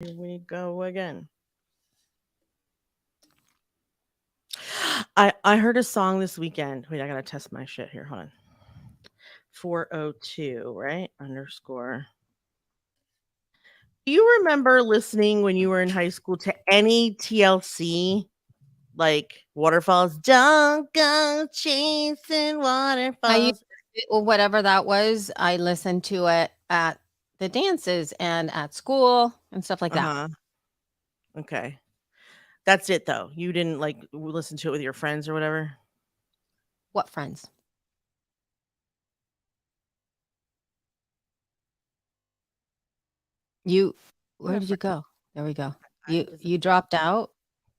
Here we go again. I heard a song this weekend. Wait, I gotta test my shit here. Hold on. 402, right? Underscore. Do you remember listening when you were in high school to any TLC like waterfalls? Don't go chasing I used waterfalls. or whatever that was, I listened to it at the dances and at school and stuff like Uh that. huh. Okay. That's it though. You didn't like listen to it with your friends or whatever. What friends? You where did Whatever. you go? There we go. I You this is you dropped out.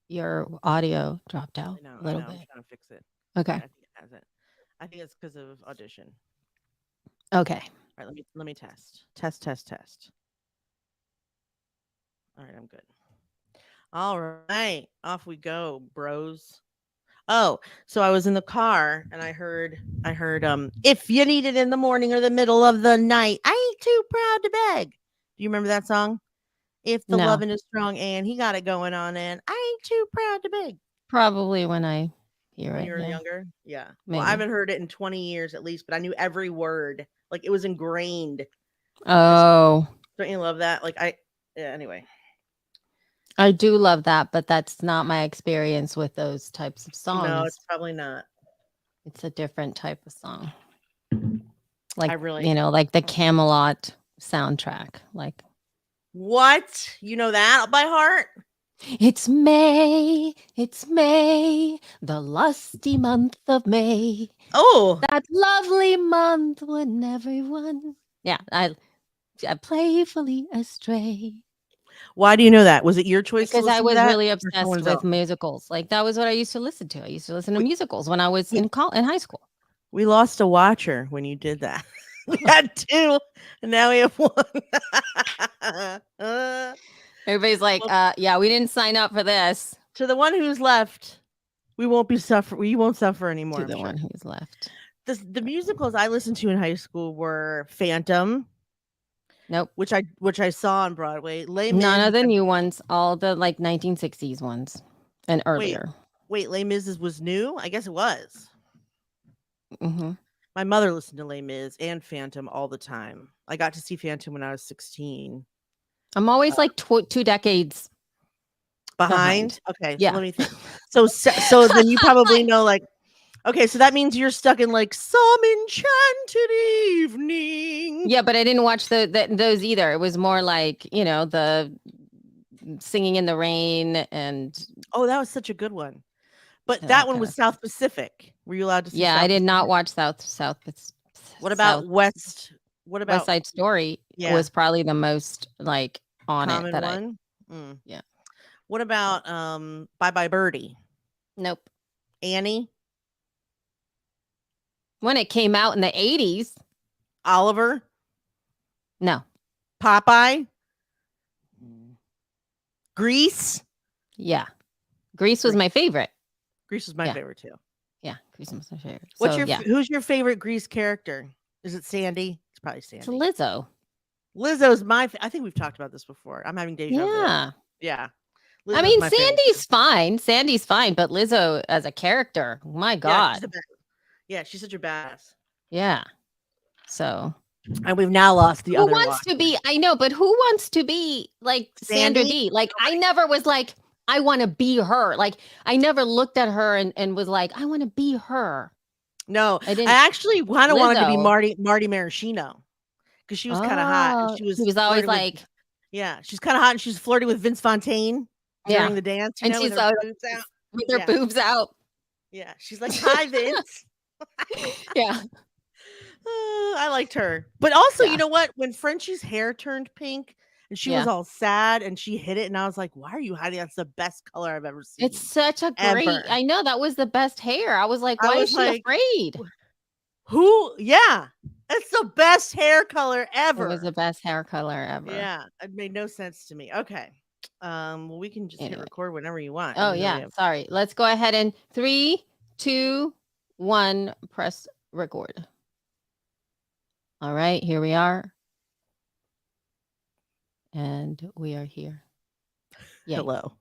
Your audio dropped out a I little know. I'm bit. trying to fix it. All right, Okay. I think it has it. I think it's because of audition. Okay. All right, let me test. Test, test, test. All right, I'm good. All right, off we go, bros. Oh, so I was in the car and I heard if you need it in the morning or the middle of the night, I ain't too proud to beg. Do you remember that song? If the No. loving is strong and he got it going on and I ain't too proud to beg. Probably when I hear When it, you were yeah. younger? Yeah. Well, I Maybe. haven't heard it in 20 years at least, but I knew every word. Like it was ingrained. It's Oh, don't you love that? Like I yeah, anyway. I do love that, but that's not my experience with those types of No, songs. it's probably not. It's a different type of song. I Like, really like the Camelot soundtrack. Like, what? You know that by heart? It's May, the lusty month of May. Oh, That lovely month when everyone, yeah, I playfully astray. why do you know that? Was it your choice to Because I listen to was that really or obsessed someone's with else? musicals. Like that was what I used to listen to. I used to listen to We musicals when I was we in high school. we lost a watcher when you did that. We had 2 and now we have 1. Everybody's like, Well, yeah, we didn't sign up for this. to the one who's left, we won't suffer anymore, To I'm the one sure. who's left. The musicals I listened to in high school were Phantom, Nope. which I saw on Broadway, Les None Mis. of the new ones, all the like 1960s ones and Wait, earlier. Les Mis was new? I guess it was. Hmm. My mother listened to Les Mis and Phantom all the time. I got to see Phantom when I was 16. I'm always like 2 decades Behind? behind. Okay, so Yeah. let me think. So then you probably know, like, okay, so that means you're stuck in, like, Some Enchanted Evening. Yeah, but I didn't watch those either. It was more like, the singing in the rain and Oh, that was such a good one. But that that one kind was of stuff. South Pacific. Were you allowed to see Yeah, I South did not Pacific? watch What about South West what West about Side Story yeah, was probably the most like on it common that I one? Mm. yeah. What about, Bye Bye Birdie? Nope. Annie? When it came out in the 80s, Oliver? no. Popeye? Mm. Grease? Yeah. Grease was Grease. my favorite. Grease was my Yeah. favorite too. Yeah. Grease was my favorite. What's So, your yeah. who's your favorite Grease character? Is it Sandy? It's probably It's Sandy. Lizzo. Lizzo's I think we've talked about this before. I'm having deja vu. Yeah. Yeah. I Lizzo's mean, my favorite too. Sandy's fine, but Lizzo as a character, my Yeah, she's God. the best. Yeah, she's such a badass. Yeah. So, And we've now lost the who other wants to watcher. be, I know, but who wants to be like Sandra Sandy? D? Like, I Nobody. never was like, I want to be her. Like, I never looked at her and was like, I want to be her. No, I didn't. I actually kind of wanted to be Lizzo. Marty Maraschino because she was kind of hot and Oh, she she was was always flirting with. like, Yeah, she's kind of hot and she's flirting with Vince Fontaine yeah. during the dance. And With she's her always boobs out. with her Yeah, boobs out. yeah. She's like, "Hi, Vince." Yeah. I liked her. But also, you Yeah. know what? When Frenchie's hair turned pink and she was Yeah. all sad and she hit it, and I was like, why are you hiding? That's the best color I've ever It's seen. such a great, Ever. I know that was the best hair. I was like, I why is was she like, afraid? who? Yeah. It's the best hair color It was the ever. best hair color ever. Yeah. It made no sense to me. Okay. Well, we can just hit Anyway. record whenever you want, Oh even though we yeah. have Sorry. Let's go ahead and 3, 2, 1, press record. All right, here we are. And we are here. Yay. Hello.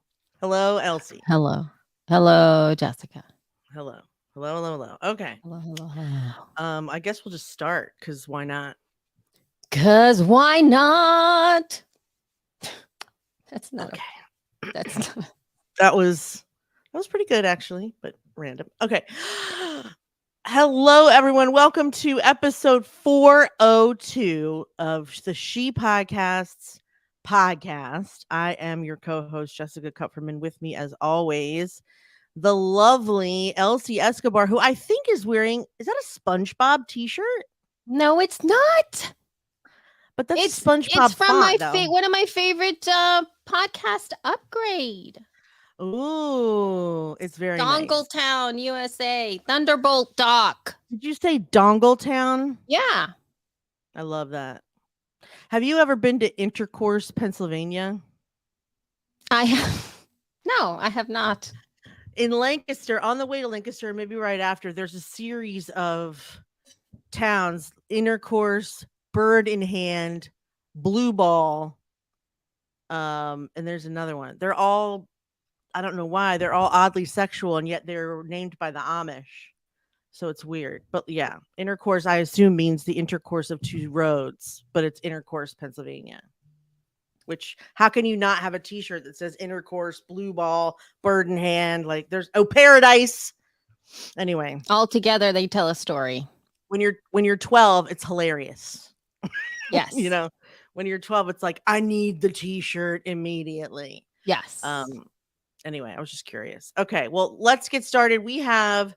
Hello, Elsie. Hello. Hello, Jessica. Hello. Hello, hello, hello. Okay. Hello, hello, hello. I guess we'll just start because why not? Cause why not? That's not Okay. that's not That was pretty good actually, but random. Okay. Hello everyone. Welcome to episode 402 of the She Podcasts podcast. I am your co-host Jessica Kupferman. With me as always, the lovely Elsie Escobar, who I think is wearing, is that a SpongeBob t-shirt? No, it's not. But that's It's SpongeBob from my font though. one of my favorite podcast upgrade. Ooh, it's very nice. Dongletown, USA. Thunderbolt Dock. Did you say Dongletown? Yeah. I love that. Have you ever been to Intercourse, Pennsylvania? I have no, I have not. In Lancaster, on the way to Lancaster, maybe right after, there's a series of towns: Intercourse, Bird in Hand, Blue Ball, and there's another one. They're all, I don't know why, they're all oddly sexual, and yet they're named by the Amish. So it's weird. But yeah, Intercourse, I assume, means the intercourse of two roads, but it's Intercourse, Pennsylvania. Which, how can you not have a t-shirt that says Intercourse, Blue Ball, Bird in Hand? Like there's Paradise. Anyway, All together they tell a story. when you're 12, it's hilarious. Yes. You know, when you're 12, it's like, I need the t-shirt immediately. Yes. Anyway, I was just curious. Okay, well, let's get started. We have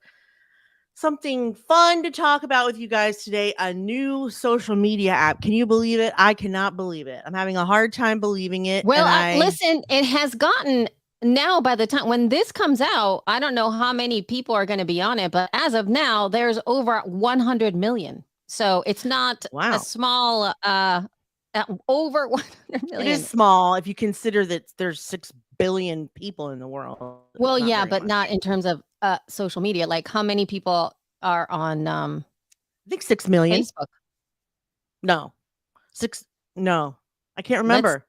something fun to talk about with you guys today, a new social media app. Can you believe it? I cannot believe it. I'm having a hard time believing it. Well, listen, it has gotten now by the time when this comes out, I don't know how many people are going to be on it, but as of now, there's over 100 million. So it's not a small, over 100 million. It is small if you consider that there's 6 billion people in the world. Well, yeah, but not in terms of social media. Like how many people are on I think 6 million. Facebook? No. 6 no. I can't remember.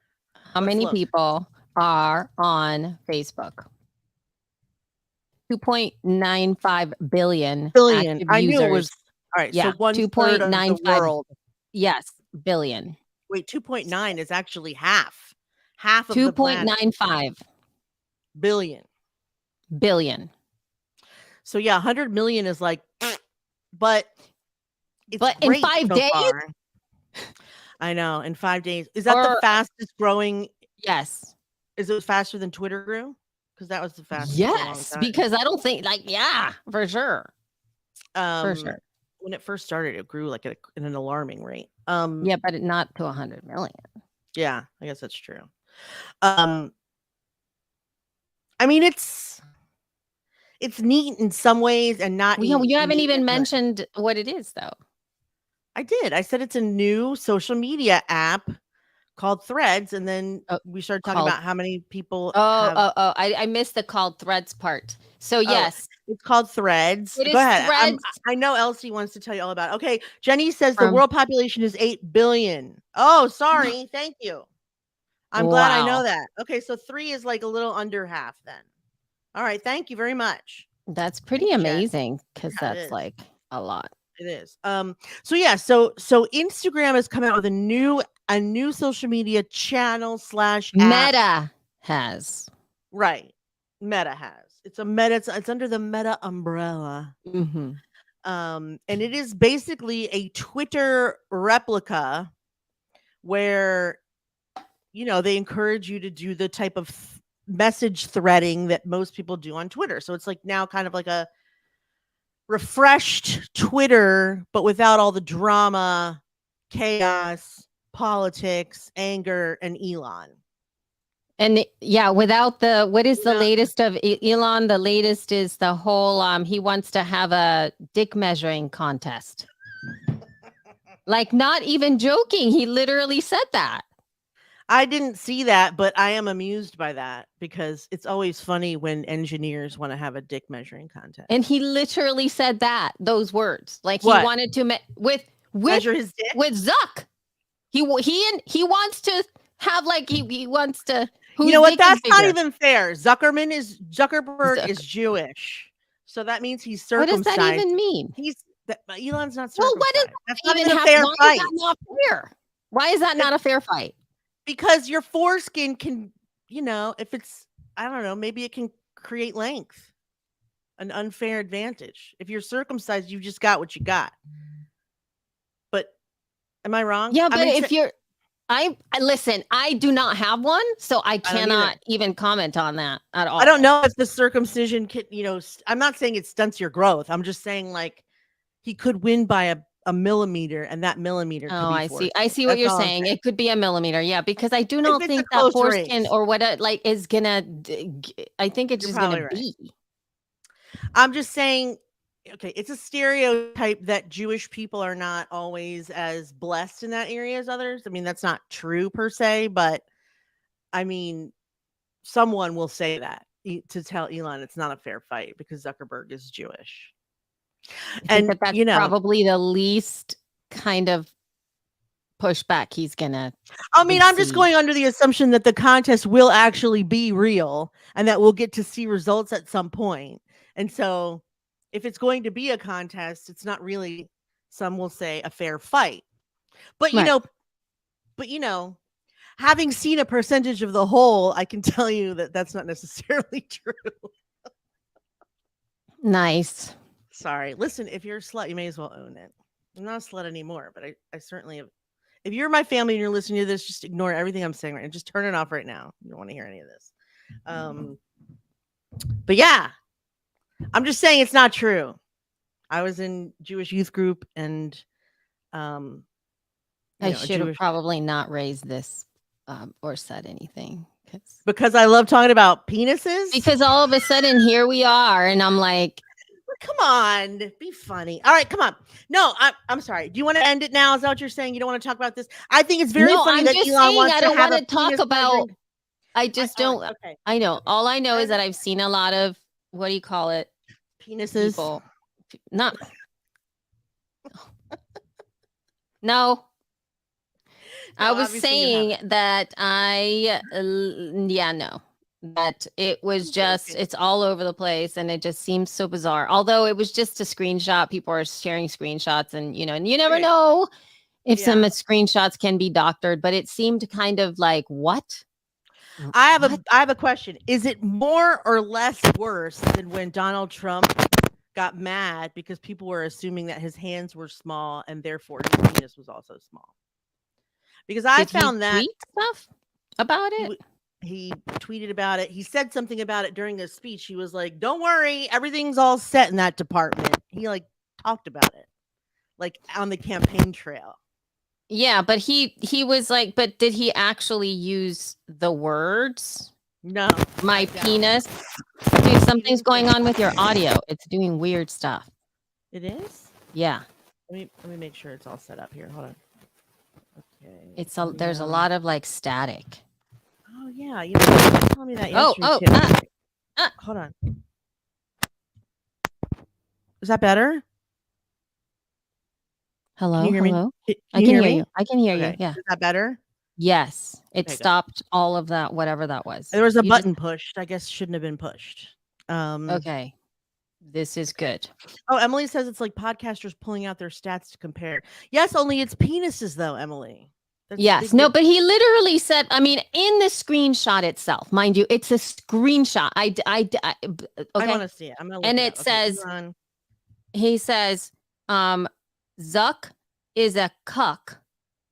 How many people are on Facebook? 2.95 billion. I knew users. it was all right. Yeah, so 1/3 of the world. Yes, billion. Wait, 2.9 is actually half. Half of the planet. 2.95 billion. So yeah, 100 million is like, but it's in 5 days. Far. I know, in 5 days. Is that the fastest growing? Yes. Is it faster than Twitter grew? Because that was the fastest. Yes, because I don't think for sure. For sure. When it first started, it grew like at an alarming rate. Yeah, but not to 100 million. Yeah, I guess that's true. I mean, it's neat in some ways and not. You haven't even mentioned what it is, though. I did. I said it's a new social media app called Threads, and then we started talking about how many people. I missed the called Threads part. So yes, it's called Threads. Go ahead. I know Elsie wants to tell you all about it. Okay, Jenny says the world population is 8 billion. Oh, sorry. Thank you. I'm glad I know that. Okay, so 3 is like a little under half then. All right, thank you very much. That's pretty amazing because that's like a lot. It is. So yeah, so Instagram has come out with a new social media channel / app. Meta has. Right. Meta has. It's a Meta. It's under the Meta umbrella. Mm-hmm. And it is basically a Twitter replica where, they encourage you to do the type of message threading that most people do on Twitter. So it's like now kind of like a refreshed Twitter, but without all the drama, chaos, politics, anger, and Elon. And yeah, without what is the latest of Elon? The latest is the whole, he wants to have a dick measuring contest. Like, not even joking. He literally said that. I didn't see that, but I am amused by that because it's always funny when engineers want to have a dick measuring contest. And he literally said those words. Like he wanted to measure his dick with Zuck. He wants to have he wants to. You Whose know what? dick is That's not bigger? even fair. Zuckerberg is Zucker. Jewish, so that means he's What does that circumcised. even mean? Elon's not Well, what does circumcised. That's that not even even a have? fair Why is that fight. not fair? Why is that It- not a fair fight? because your foreskin can, if it's, I don't know, maybe it can create length, an unfair advantage. If you're circumcised, you just got what you got. But am I wrong? Yeah, I but mean, if you're, I listen. I do not have one, so I I don't either. cannot even comment on that at I don't all. know if the circumcision can, I'm not saying it stunts your growth. I'm just saying like he could win by a millimeter, and that millimeter Oh, could be I see. foreskin. I see what That's you're all I'm saying. saying. It could be a millimeter. Yeah, because I do If not it's a think that close foreskin race, or what like is gonna. I think it's you're just gonna probably right. be. I'm just saying, okay, it's a stereotype that Jewish people are not always as blessed in that area as others. I mean, that's not true per se, but I mean, someone will say that to tell Elon it's not a fair fight because Zuckerberg is Jewish. I think And, that that's probably the least kind of pushback he's gonna I mean, I'm just receive. going under the assumption that the contest will actually be real and that we'll get to see results at some point. And so if it's going to be a contest, it's not really, some will say, a fair fight. But Right. but having seen a percentage of the whole, I can tell you that that's not necessarily true. Nice. Sorry. Listen, if you're a slut, you may as well own it. I'm not a slut anymore, but I certainly have. If you're my family and you're listening to this, just ignore everything I'm saying right now. Just turn it off right now. You don't want to hear any of this. But yeah, I'm just saying it's not true. I was in Jewish youth group, and I should have probably not raised this or said anything because I love talking about penises. Because all of a sudden here we are, and I'm like, come on, be funny. All right, come on. No, I'm sorry. Do you want to end it now? Is that what you're saying? You don't want to talk about this? I think it's very funny that Elon wants I to don't have want a to talk about. I just don't. Okay. I know. All I know is that I've seen a lot of, what do you call it? Penises. People. Not. No. I was saying that that it was just, it's all over the place, and it just seems so bizarre. Although it was just a screenshot, people are sharing screenshots, and and you never know if some screenshots can be doctored, but it seemed kind of like, what? I have a question. Is it more or less worse than when Donald Trump got mad because people were assuming that his hands were small and therefore his penis was also small? Because I found that tweet stuff about it. He tweeted about it. He said something about it during his speech. He was like, "Don't worry, everything's all set in that department." He like talked about it, like on the campaign trail. Yeah, but he was like, but did he actually use the words? No. My penis. Dude, something's going on with your audio. It's doing weird stuff. It is? Yeah. Let me make sure it's all set up here. Hold on. Okay. There's a lot of like static. Oh yeah, you were telling me that yesterday. Hold on. Is that better? Hello. Can you hear Hello. Me? I can hear you. I can hear you. Yeah. Is that better? Yes. It stopped all of that, whatever that was. There was a button pushed. I guess shouldn't have been pushed. Okay. This is good. Oh, Emily says it's like podcasters pulling out their stats to compare. Yes, only it's penises though, Emily. Yes. No, but he literally said, I mean, in the screenshot itself, mind you, it's a screenshot. Okay. I want to see it. I'm gonna look and it says, he says, Zuck is a cuck,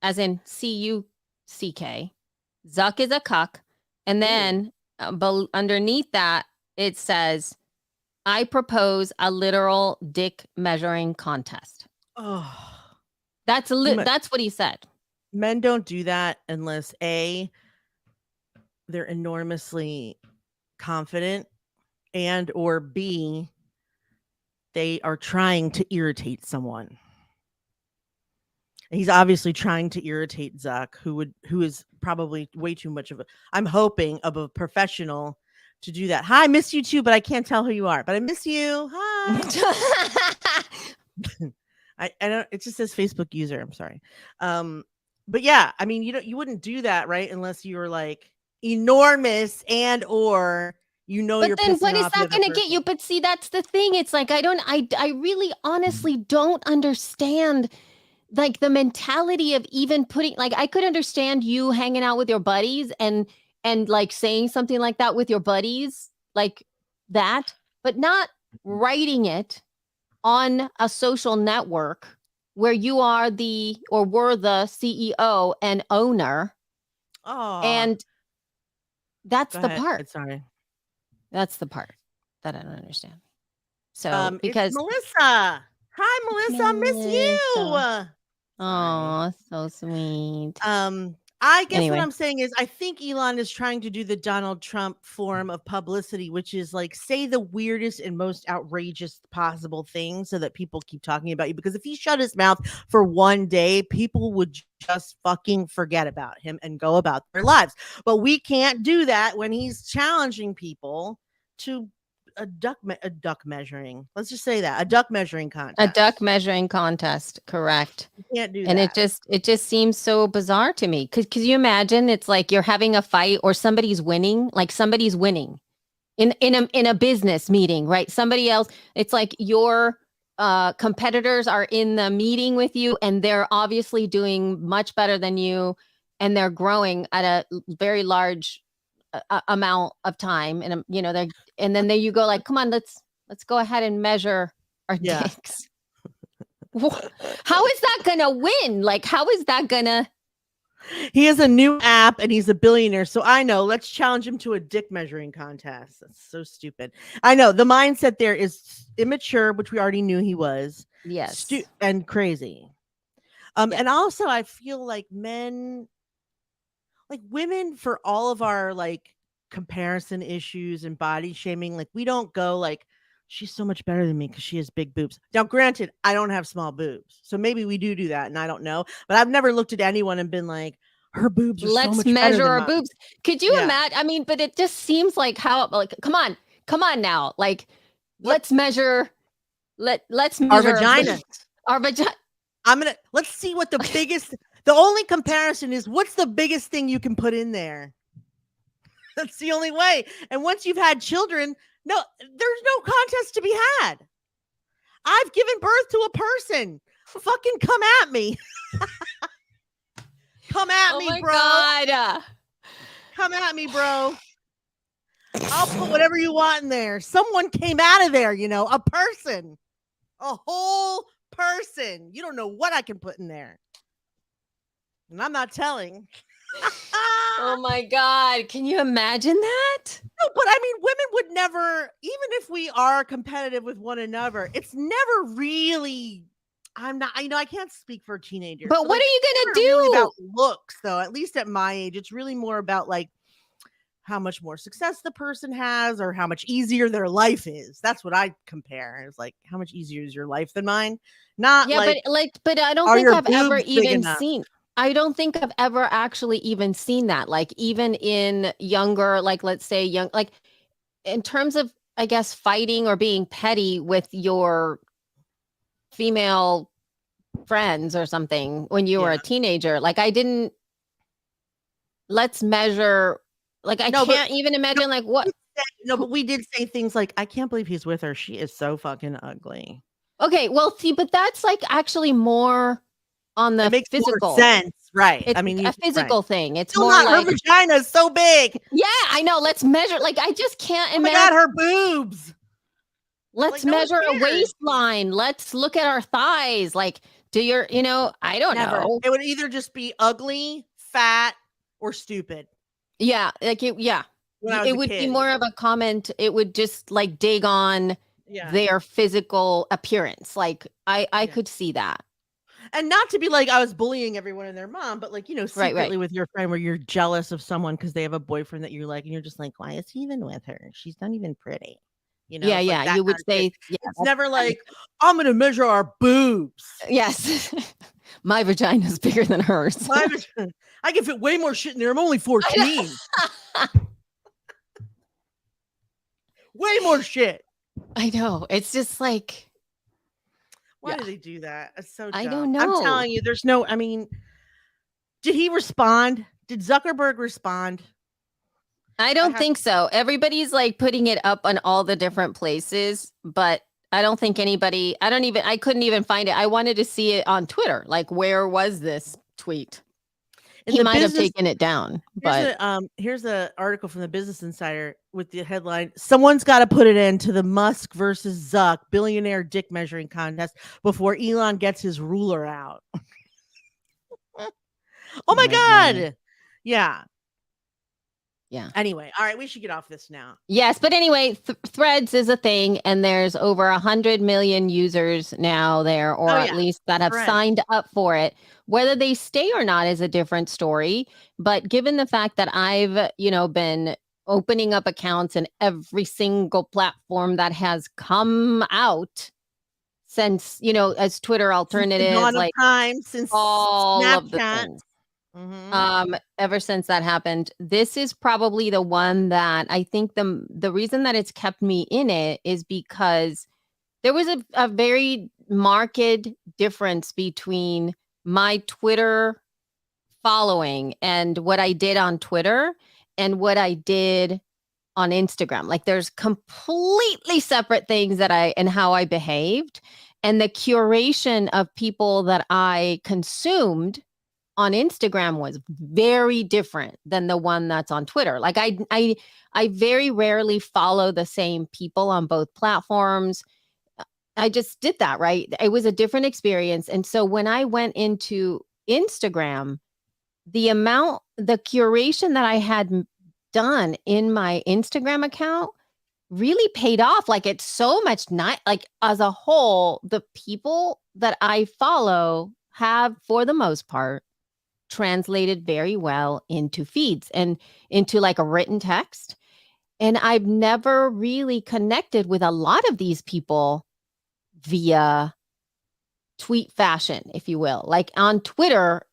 as in C-U-C-K. Zuck is a cuck. And then underneath that, it says, I propose a literal dick measuring contest. Oh, that's what he said. Men don't do that unless A, they're enormously confident, and or B, they are trying to irritate someone. He's obviously trying to irritate Zuck, who is probably way too much of I'm hoping of a professional to do that. Hi, I miss you too, but I can't tell who you are. But I miss you. Hi. I don't. It just says Facebook user. I'm sorry. But yeah, I mean, you wouldn't do that, right? Unless you were like enormous and or But you're then pissing what is off the that other going to get person. you? But see, that's the thing. It's like I really honestly don't understand like the mentality of even putting like I could understand you hanging out with your buddies and like saying something like that with your buddies like that, but not writing it on a social network where you are the or were the CEO and owner. Oh, And that's go the ahead. part. Sorry. That's the part that I don't understand. So, It's because Melissa. Hi, it's Melissa. I miss Melissa. you. Sorry. Oh, so sweet. I guess what Anyway, I'm saying is I think Elon is trying to do the Donald Trump form of publicity, which is like say the weirdest and most outrageous possible thing so that people keep talking about you. Because if he shut his mouth for one day, people would just fucking forget about him and go about their lives. But we can't do that when he's challenging people to a duck measuring. Let's just say that a duck measuring a duck contest. measuring contest, correct. You can't do And that. it just seems so bizarre to me. Could you imagine it's like you're having a fight or somebody's winning, like somebody's winning in a business meeting, right? Somebody else, it's like your competitors are in the meeting with you and they're obviously doing much better than you and they're growing at a very large amount of time and they're and then there you go like come on let's go ahead and measure our Yeah. dicks. How is that gonna win? Like how is that gonna He has a new app and he's a billionaire. So I know, let's challenge him to a dick measuring contest. That's so stupid. I know the mindset there is immature, which we already knew he was, yes and crazy. yeah And also I feel like women, for all of our like comparison issues and body shaming, like we don't go like, she's so much better than me because she has big boobs. Now, granted, I don't have small boobs. So maybe we do that and I don't know. But I've never looked at anyone and been like, her boobs are so let's much better measure than our mine. boobs. Could you Yeah. imagine? I mean, but it just seems like how like come on now. Like What? let's measure let's Our measure vaginas. our vagina. Let's see what the only comparison is what's the biggest thing you can put in there. That's the only way. And once you've had children, no, there's no contest to be had. I've given birth to a person. Fucking come at me. Come at me, bro. God. Come at me, bro. I'll put whatever you want in there. Someone came out of there, a person. A whole person. You don't know what I can put in there. And I'm not telling. Oh my God. Can you imagine that? No, but I mean, women would never, even if we are competitive with one another, it's never really. I'm not. I can't speak for teenagers. But what are you gonna do? Really about looks, though. At least at my age, it's really more about like how much more success the person has, or how much easier their life is. That's what I compare. It's like how much easier is your life than mine? Not yeah, like but I don't are think your I've ever boobs big even enough? seen. I don't think I've ever actually even seen that. Like even in younger, like let's say young, like in terms of I guess fighting or being petty with your female friends or something when you were a teenager. Like I didn't let's measure like I can't even imagine like what but we did say things like, I can't believe he's with her. She is so fucking ugly. Okay, well, see, but that's like actually more on the It makes physical. more sense, right? It's I mean, a physical right. thing. It's Still more not, like her vagina is so big. yeah, I know. Let's measure. Like I just can't Oh my imagine. God, her boobs. Let's Like, no one measure a cares. waistline. Let's look at our thighs. Like, do your, I don't Never. know. It would either just be ugly, fat, or stupid. Yeah, like yeah. When I was It a would be kid. more of a comment. It would just like dig on their physical appearance. Like I could see that. And not to be like I was bullying everyone and their mom, but like, secretly Right. with your friend where you're jealous of someone because they have a boyfriend that you like, and you're just like, why is he even with her? She's not even pretty. Yeah, It's like yeah. that You kind would of say, shit. yeah, It's never like, I'm gonna measure our boobs. yes. My vagina's bigger than hers. I can fit way more shit in there. I'm only 14. Way more shit. I know. It's just like why do they do that? It's so dumb. I don't know. I'm telling you, there's no, I mean, did he respond? Did Zuckerberg respond? I don't think so. Everybody's like putting it up on all the different places, but I don't think anybody, I couldn't even find it. I wanted to see it on Twitter. Like, where was this tweet? He might have taken it down, but here's a article from the Business Insider with the headline: "Someone's got to put it into the Musk versus Zuck billionaire dick measuring contest before Elon gets his ruler out." Oh my god! Yeah. Yeah. Anyway, all right, we should get off this now. Yes, but anyway, Threads is a thing, and there's over 100 million users now there, or at least that have signed up for it. Whether they stay or not is a different story. But given the fact that I've, been opening up accounts in every single platform that has come out since, as Twitter alternatives, like time, since all Snapchat. Of the things. Ever since that happened, this is probably the one that I think the reason that it's kept me in it is because there was a very marked difference between my Twitter following and what I did on Twitter and what I did on Instagram. Like, there's completely separate things and how I behaved, and the curation of people that I consumed on Instagram was very different than the one that's on Twitter. Like, I very rarely follow the same people on both platforms. I just did that, right? It was a different experience. And so when I went into Instagram, the curation that I had done in my Instagram account really paid off. Like, it's so much like, as a whole, the people that I follow have, for the most part, translated very well into feeds and into like a written text. And I've never really connected with a lot of these people via tweet fashion, if you will. Like, on Twitter,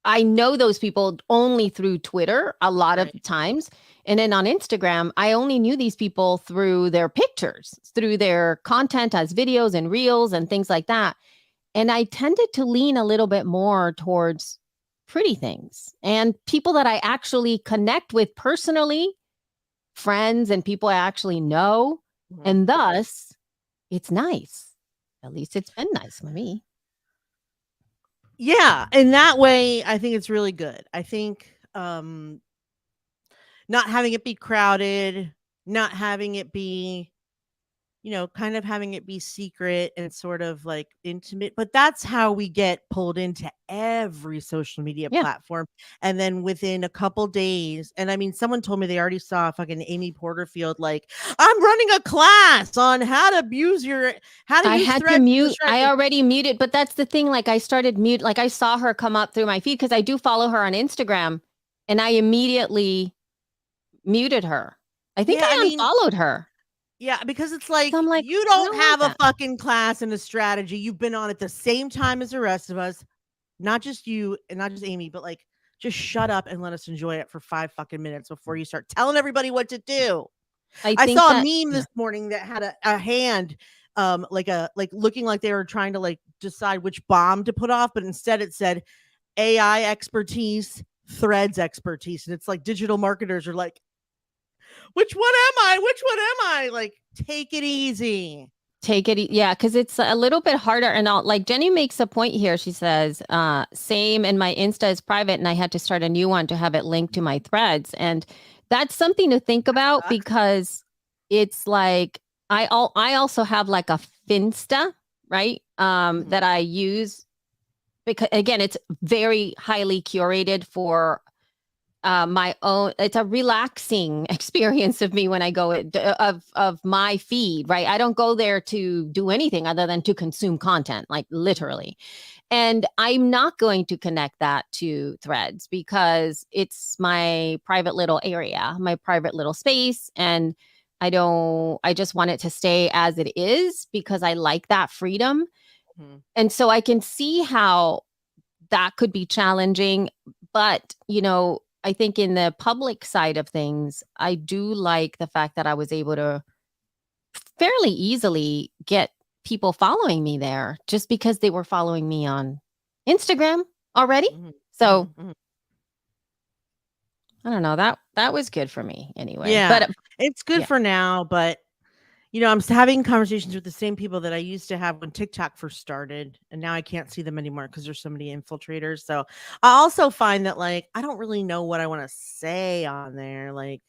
I know those people only through Twitter a lot of times. And then on Instagram, I only knew these people through their pictures, through their content as videos and reels and things like that. And I tended to lean a little bit more towards pretty things and people that I actually connect with personally, friends and people I actually know. And thus, it's nice. At least it's been nice for me. Yeah, in that way, I think it's really good. I think not having it be crowded, not having it be, kind of having it be secret and sort of like intimate, but that's how we get pulled into every social media platform. And then within a couple days, and I mean, someone told me they already saw fucking Amy Porterfield, like, I'm running a class on how to use I had to mute. I already muted, but that's the thing. Like, I started like, I saw her come up through my feed because I do follow her on Instagram, and I immediately muted her. I think I unfollowed her. Yeah, because it's like, you don't have a fucking class and a strategy. You've been on it the same time as the rest of us. Not just you and not just Amy, but like, just shut up and let us enjoy it for 5 fucking minutes before you start telling everybody what to do. I saw a meme this morning that had a hand, like looking like they were trying to like decide which bomb to put off, but instead it said AI expertise, Threads expertise. And it's like digital marketers are like, which one am I? Which one am I? Like, take it easy. Yeah, because it's a little bit harder. And like, Jenny makes a point here. She says, same, and my Insta is private, and I had to start a new one to have it linked to my Threads. And that's something to think about, because it's like, I also have like a Finsta, right? That I use, because again, it's very highly curated for my own. It's a relaxing experience of me when I go of my feed, right? I don't go there to do anything other than to consume content, like literally. And I'm not going to connect that to Threads because it's my private little area, my private little space. And I just want it to stay as it is because I like that freedom. And so I can see how that could be challenging. But, I think in the public side of things, I do like the fact that I was able to fairly easily get people following me there just because they were following me on Instagram already. So I don't know. That was good for me anyway. Yeah, But it's good yeah. for now, but I'm having conversations with the same people that I used to have when TikTok first started, and now I can't see them anymore because there's so many infiltrators. So I also find that like I don't really know what I want to say on there. Like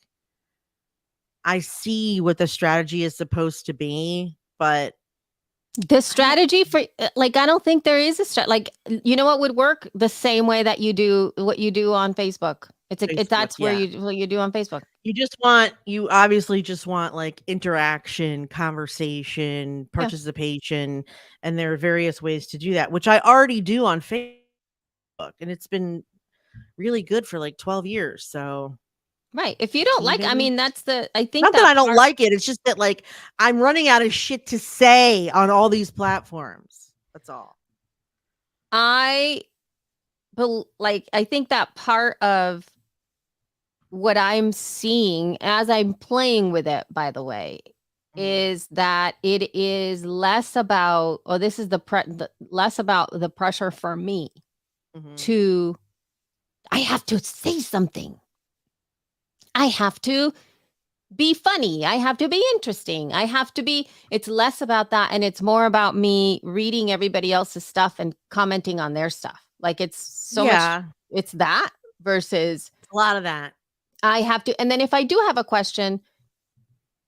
I see what the strategy is supposed to be, but The I don't strategy for like I don't think there is a like you know what would work the same way that you do what you do on Facebook. Facebook. That's where Yeah. you what you do on Facebook. You obviously just want like interaction, conversation, Yeah. participation, and there are various ways to do that, which I already do on Facebook, and it's been really good for like 12 years. So Right. If you don't 15 like, I maybe. mean, I think Not that that I don't part like it. It's just that like I'm running out of shit to say on all these platforms. That's all. I, like, I think that part of what I'm seeing as I'm playing with it, by the way, Mhm. is that it is less about, oh, this is less about the pressure for me Mhm. to, I have to say something. I have to be funny. I have to be interesting. I have to be, it's less about that. And it's more about me reading everybody else's stuff and commenting on their stuff. Like it's so much, Yeah, it's that versus a lot of that. I have to. And then if I do have a question,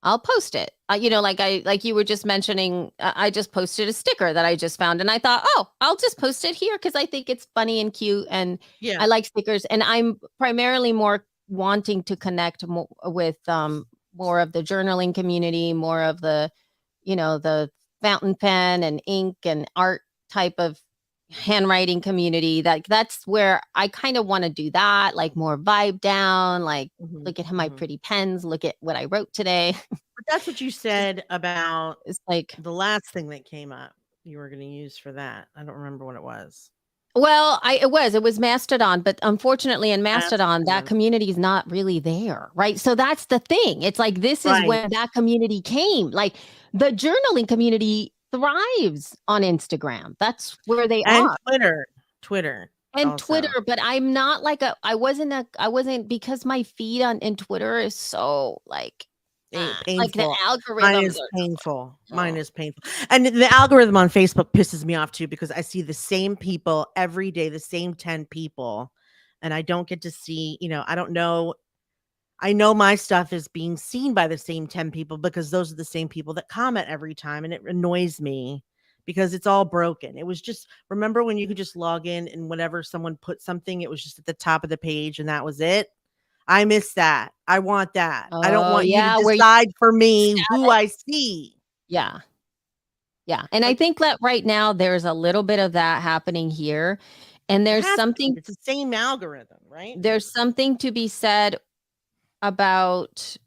I'll post it. Like you were just mentioning, I just posted a sticker that I just found, and I thought, oh, I'll just post it here because I think it's funny and cute, and Yeah. I like stickers. And I'm primarily more wanting to connect with more of the journaling community, more of the fountain pen and ink and art type of handwriting community. That's where I kind of want to do that, like more vibe down, like Mhm. look at my Mhm. pretty pens, look at what I wrote today. But that's what you said about It's like, the last thing that came up. You were going to use for that. I don't remember what it was. well, it was Mastodon, but unfortunately in Mastodon, that Mastodon. community is not really there, right? So that's the thing. It's like this is Right. when that community came. Like the journaling community thrives on Instagram. That's where they And are. Twitter. Twitter And Twitter, also. but I'm not like I wasn't because my feed on in Twitter is so like the Painful. Mine algorithms is are just painful. like, Mine is painful. And the algorithm on Facebook pisses me off too because I see the same people every day, the same 10 people, and I don't get to see, I don't know. I know my stuff is being seen by the same 10 people because those are the same people that comment every time, and it annoys me because it's all broken. It was just remember when you could just log in and whenever someone put something, it was just at the top of the page and that was it? I miss that. I want that. I don't oh want you to yeah, where you decide for me who static. I see. Yeah. Yeah. And I Like, think that right now there's a little bit of that happening here. And it has to be. It's the same algorithm, right? there's something to be said about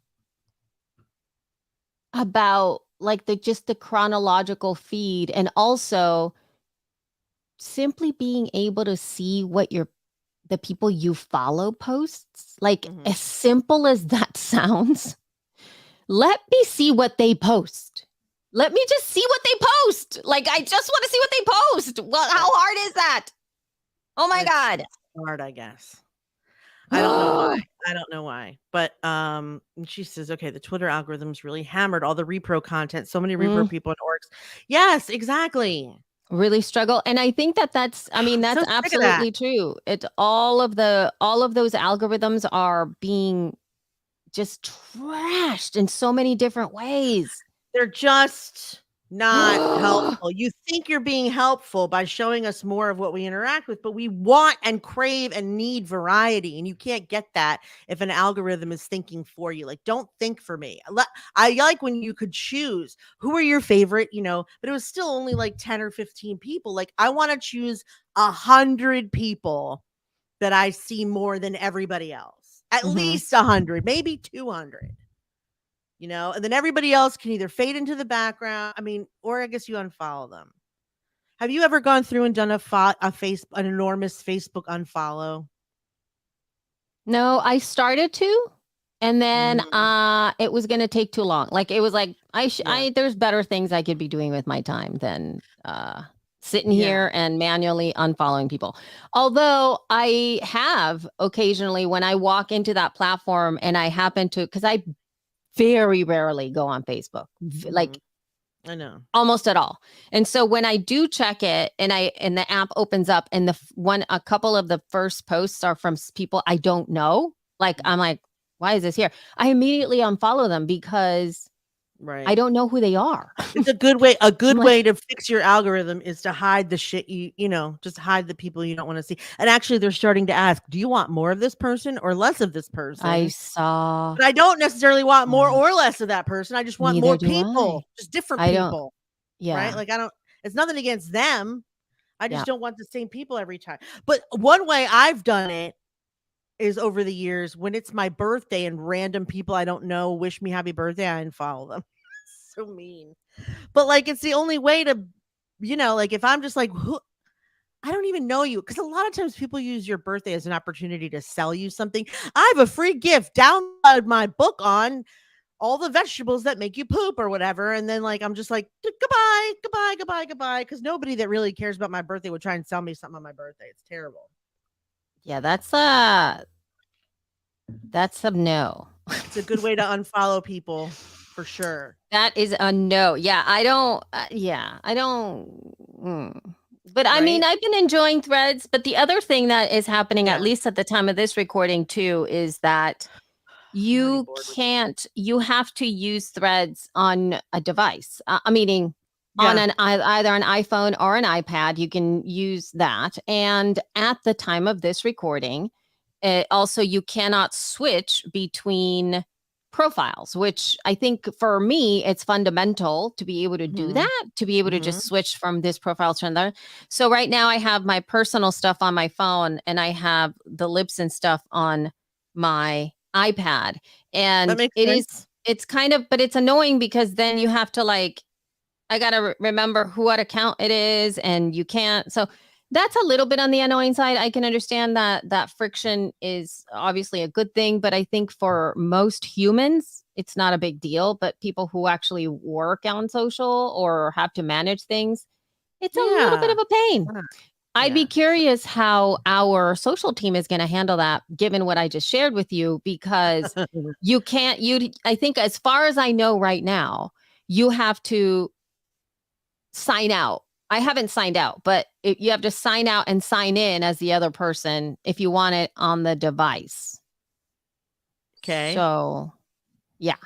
like the chronological feed, and also simply being able to see what the people you follow posts, like Mhm. as simple as that sounds. Let me see what they post. Let me just see what they post. Like I just want to see what they post. Well, Yeah, how hard is that? Oh my it's god. hard, I guess. I don't know why. I don't know why. But and she says, okay, the Twitter algorithms really hammered all the repro content. So many repro Mm, people and orgs. Yes, exactly. really struggle. And I think that's I mean I'm so that's sick of that. absolutely true. It's all of those algorithms are being just trashed in so many different ways. They're just not helpful. You think you're being helpful by showing us more of what we interact with, but we want and crave and need variety. And you can't get that if an algorithm is thinking for you. Like, don't think for me. I like when you could choose who are your favorite, but it was still only like 10 or 15 people. Like, I want to choose 100 people that I see more than everybody else. At Mhm. least 100, maybe 200. And then everybody else can either fade into the background. I mean, or I guess you unfollow them. Have you ever gone through and done an enormous Facebook unfollow? No, I started to, and then Mhm. it was going to take too long. Like it was like Yeah. there's better things I could be doing with my time than sitting Yeah. here and manually unfollowing people. Although I have occasionally when I walk into that platform and I happen to, because I very rarely go on Facebook, Hmm. like I know. almost at all. And so when I do check it and the app opens up and a couple of the first posts are from people I don't know, like I'm like, why is this here? I immediately unfollow them because I Right. don't know who they are. It's a good way. A I'm good like, way to fix your algorithm is to hide the shit just hide the people you don't want to see. And actually, they're starting to ask, do you want more of this person or less of this I person? saw, But I don't necessarily want more uh, or less of that person. I just want neither more do I. people, just different I don't, people, right? yeah, Like I don't. It's nothing against them. I just yeah. don't want the same people every time. But one way I've done it is over the years when it's my birthday and random people I don't know wish me happy birthday, I unfollow them. So mean. But like it's the only way to like if I'm just like who I don't even know you because a lot of times people use your birthday as an opportunity to sell you something. I have a free gift. Download my book on all the vegetables that make you poop or whatever. And then like I'm just like goodbye, goodbye, goodbye, goodbye. Because nobody that really cares about my birthday would try and sell me something on my birthday. It's terrible. Yeah, that's a no. It's a good way to unfollow people for sure. That is a no. Yeah, I don't. Yeah, I don't. Mm. But I mean, Right? I've been enjoying Threads. But the other thing that is happening, at Yeah. least at the time of this recording, too, is that I'm already you bored with it. can't. You have to use Threads on a device. Meaning on Yeah. either an iPhone or an iPad. You can use that. And at the time of this recording, also you cannot switch between profiles, which I think for me it's fundamental to be able to do Mhm. that, to be able to Mhm. just switch from this profile to another. So right now I have my personal stuff on my phone and I have the lips and stuff on my iPad. That And makes sense. it's kind of, but it's annoying because then you have to like, I got to remember who what account it is and you can't. So that's a little bit on the annoying side. I can understand that friction is obviously a good thing, but I think for most humans, it's not a big deal. But people who actually work on social or have to manage things, it's a little bit Yeah. of a pain. Yeah. I'd be Yeah. curious how our social team is going to handle that, given what I just shared with you, because you can't, I think, as far as I know right now, you have to sign out. I haven't signed out, but you have to sign out and sign in as the other person if you want it on the device. Okay. So, yeah,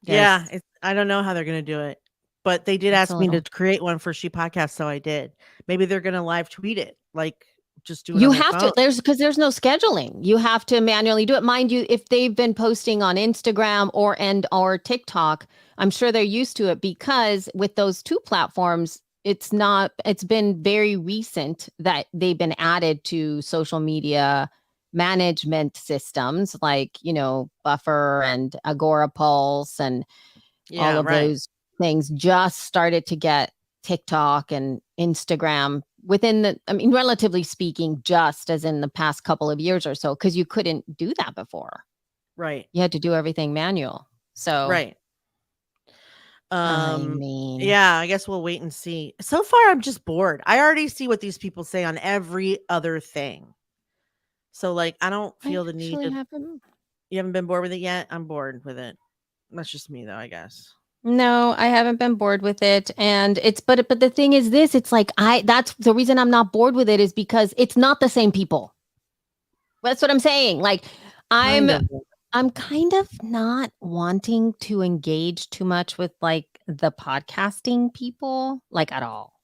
there's Yeah, I don't know how they're gonna do it, but they did it's a ask me to little. create one for She Podcast, so I did. Maybe they're gonna live tweet it, like, just do it You on their have phone. to there's no scheduling. You have to manually do it. Mind you, if they've been posting on Instagram or TikTok, I'm sure they're used to it because with those two platforms, it's been very recent that they've been added to social media management systems like, Buffer and Agora Pulse and all Yeah, of right, those things just started to get TikTok and Instagram within I mean, relatively speaking, just as in the past couple of years or so, because you couldn't do that before. right, You had to do everything manual. So, right. I Um, mean, yeah, I guess we'll wait and see. So far, I'm just bored. I already see what these people say on every other thing. So, like, I don't I feel the need actually to haven't. You haven't been bored with it yet? I'm bored with it. That's just me, though, I guess. No, I haven't been bored with it. And but the thing is this, it's like that's the reason I'm not bored with it is because it's not the same people. That's what I'm saying. Like Kind I'm of. I'm kind of not wanting to engage too much with like the podcasting people, like at all.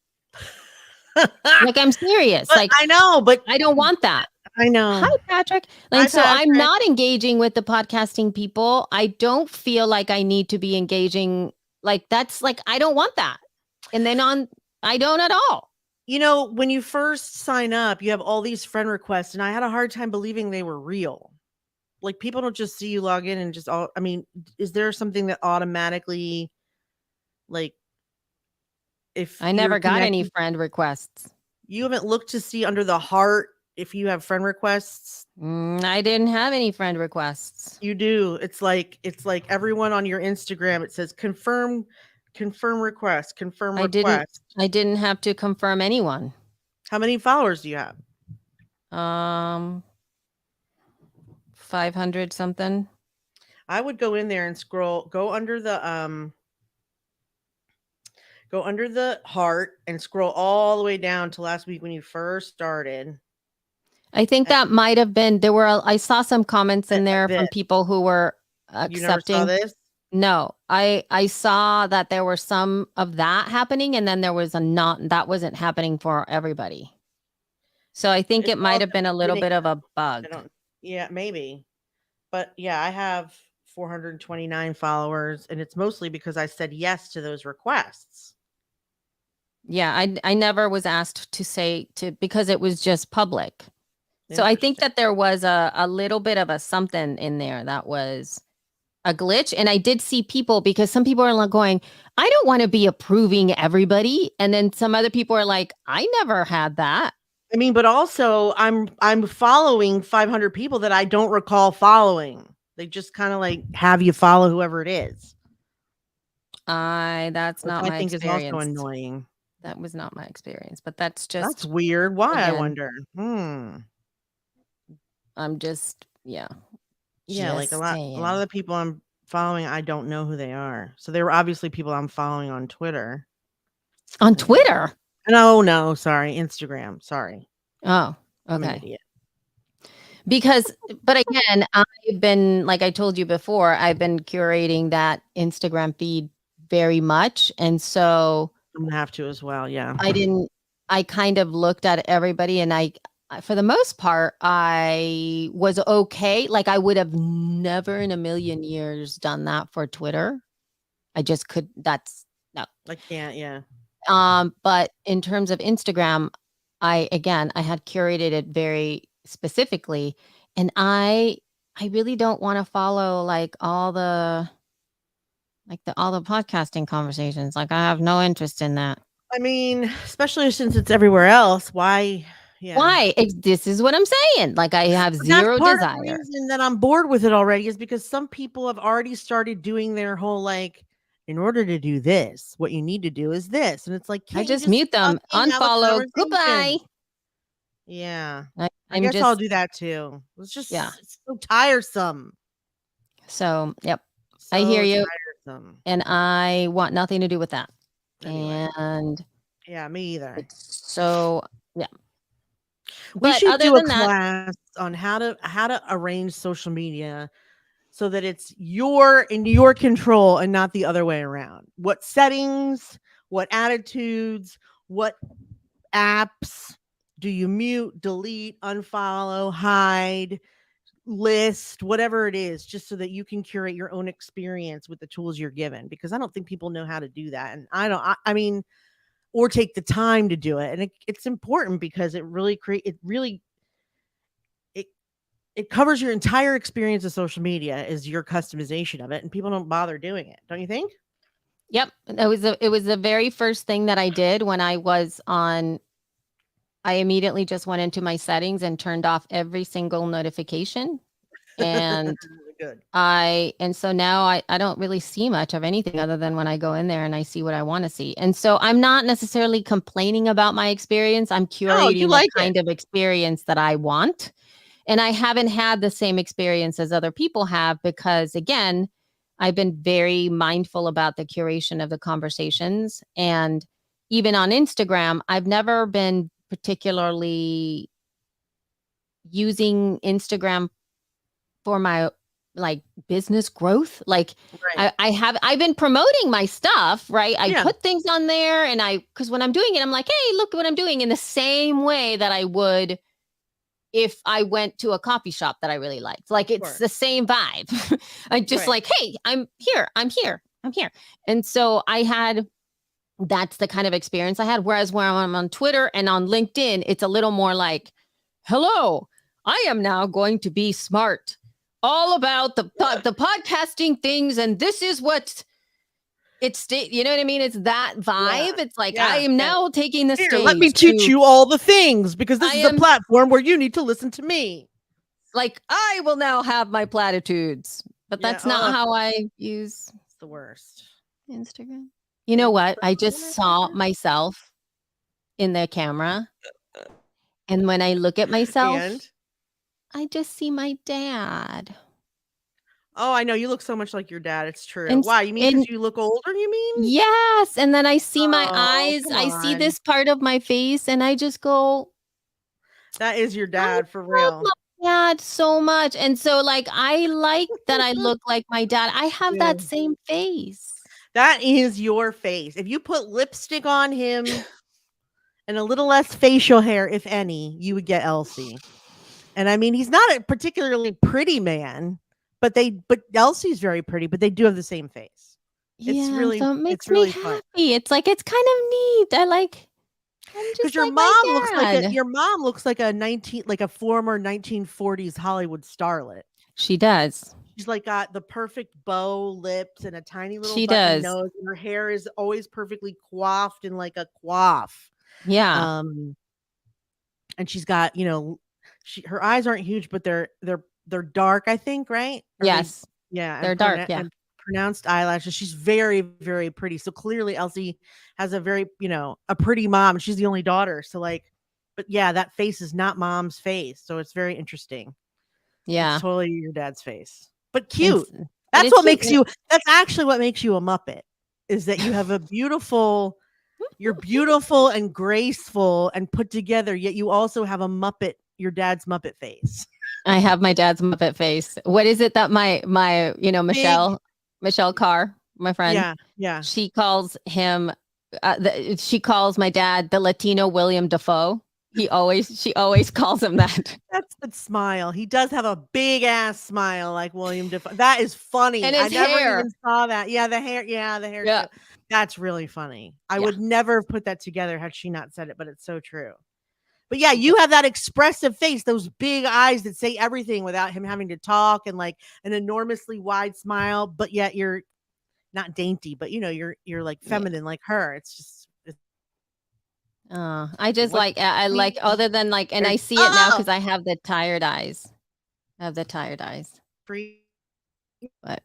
Like I'm serious. But Like I know, but I don't want that. I Hi, know. Patrick. Hi, And so I'm Patrick. not engaging with the podcasting people. I don't feel like I need to be engaging. Like that's like I don't want that. And then I don't at all. When you first sign up, you have all these friend requests, and I had a hard time believing they were real. Like people don't just see you log in and just all. I mean, is there something that automatically, like, if I you're never got any connected, friend requests. you haven't looked to see under the heart if you have friend requests? I didn't have any friend requests. You do. It's like everyone on your Instagram. It says confirm Confirm request. Confirm I didn't request. I didn't have to confirm anyone. How many followers do you have? 500 something. I would go in there and scroll. Go under the heart and scroll all the way down to last week when you first started. I think that might have been I saw some comments in there from This. people who were You never saw accepting. this? No, I saw that there were some of that happening, and then there was that wasn't happening for everybody. So I think It's it might also have been a little getting bit of a bug. yeah, maybe. But yeah, I have 429 followers, and it's mostly because I said yes to those requests. Yeah, I never was asked to say because it was just public. So I think that there was a little bit of a something in there that was a glitch. And I did see people, because some people are like going, I don't want to be approving everybody. And then some other people are like, I never had that. I mean, but also I'm following 500 people that I don't recall following. They just kind of like have you follow whoever it is. That's not my think experience. is also annoying. That was not my experience, but that's just weird. Why, again, I wonder? I'm just Yeah, like a lot of the people I'm following, I don't know who they are. So they were obviously people I'm following on Twitter. On Twitter? No, sorry, Instagram. Sorry. Oh, I'm an okay. idiot. Because, but again, I've been, like I told you before, I've been curating that Instagram feed very much. And so I'm gonna have to as well. Yeah. I kind of looked at everybody, and for the most part, I was okay. Like, I would have never in a million years done that for Twitter. I just that's no. I can't, yeah. But in terms of Instagram, I had curated it very specifically, and I really don't want to follow like all the podcasting conversations. Like, I have no interest in that. I mean, especially since it's everywhere else. Why? Yeah. Why? This is what I'm saying. Like, I have zero That's part desire. of the reason that I'm bored with it already is because some people have already started doing their whole like, in order to do this, what you need to do is this, and it's like, I just mute them, unfollow, goodbye. Yeah, I guess I'll do that too. It's just it's so tiresome. So, yep, so I hear you, and I want nothing to do with that. Anyway. And yeah, me either. So yeah, we should do a class on how to arrange social media so that it's in your control and not the other way around. What settings, what attitudes, what apps do you mute, delete, unfollow, hide, list, whatever it is, just so that you can curate your own experience with the tools you're given, because I don't think people know how to do that. And I mean, or take the time to do it. And it's important because it covers your entire experience of social media is your customization of it, and people don't bother doing it. Don't you think? Yep. It was the very first thing that I did when I was on. I immediately just went into my settings and turned off every single notification. And good. And so now I don't really see much of anything other than when I go in there and I see what I want to see. And so I'm not necessarily complaining about my experience. I'm curating the kind of experience that I want. And I haven't had the same experience as other people have because, again, I've been very mindful about the curation of the conversations. And even on Instagram, I've never been particularly using Instagram for my like business growth. Like I've been promoting my stuff, right? I put things on there, and because when I'm doing it, I'm like, hey, look what I'm doing, in the same way that I would if I went to a coffee shop that I really liked. Like, it's the same vibe. I just like, hey, I'm here. And so that's the kind of experience I had. Whereas when I'm on Twitter and on LinkedIn, it's a little more like, hello, I am now going to be smart, all about the podcasting things. And this is what it's, you know what I mean? It's that vibe. It's like, I am now taking the stage. Let me teach you all the things, because this is a platform where you need to listen to me. Like, I will now have my platitudes, but that's not how I use the worst Instagram. You know what? I When just I see saw her. myself in the camera, and when I look at And myself, I just see my dad. oh, I know you look so much like your dad. It's true. And Why? You mean because and you look older? You mean? yes, and then I see my Oh, eyes, come I see on. this part of my face, and I just go, That is your I dad for love real. my dad so much. And so, like, I like that I look like my dad. I have Yeah. that same face. That is your face. If you put lipstick on him and a little less facial hair, if any, you would get Elsie. And I mean, he's not a particularly pretty man, but Elsie's very pretty, but they do have the same face. Yeah, so it It's makes me really fun. happy. It's like it's kind of neat. I'm Because just like my dad. your mom looks like a former 1940s Hollywood starlet. She does. She's like got the perfect bow lips and a tiny little She button does. nose, and her hair is always perfectly coiffed in like a coif. Yeah. Um, and she's got, her eyes aren't huge, but they're dark, I think, right? Or they Yes. yeah, They're dark. Yeah. and pronounced eyelashes. She's very, very pretty. So clearly Elsie has a very, a pretty mom. She's the only daughter. So like, but yeah, that face is not mom's face. So it's very interesting. It's Yeah. totally your dad's face. But And, cute. and it's cute. That's actually what makes you a Muppet, is that you have you're beautiful and graceful and put together, yet you also have your dad's Muppet face. I have my dad's Muppet face. What is it that my Big, Michelle Carr, my friend, yeah, yeah. she calls him she calls my dad the Latino William Dafoe. She always calls him that. That's the smile. He does have a big ass smile like William Defoe. That is funny. And I his never hair. even saw that. Yeah, the hair. Yeah, the hair Yeah. too. That's really funny. I Yeah. would never have put that together had she not said it, but it's so true. But yeah, you have that expressive face, those big eyes that say everything without him having to talk, and like an enormously wide smile, but yet you're not dainty, but you're like Yeah. feminine like her. I just What like I like other than like, and I see it now because I have the tired eyes. I have the tired eyes. free. But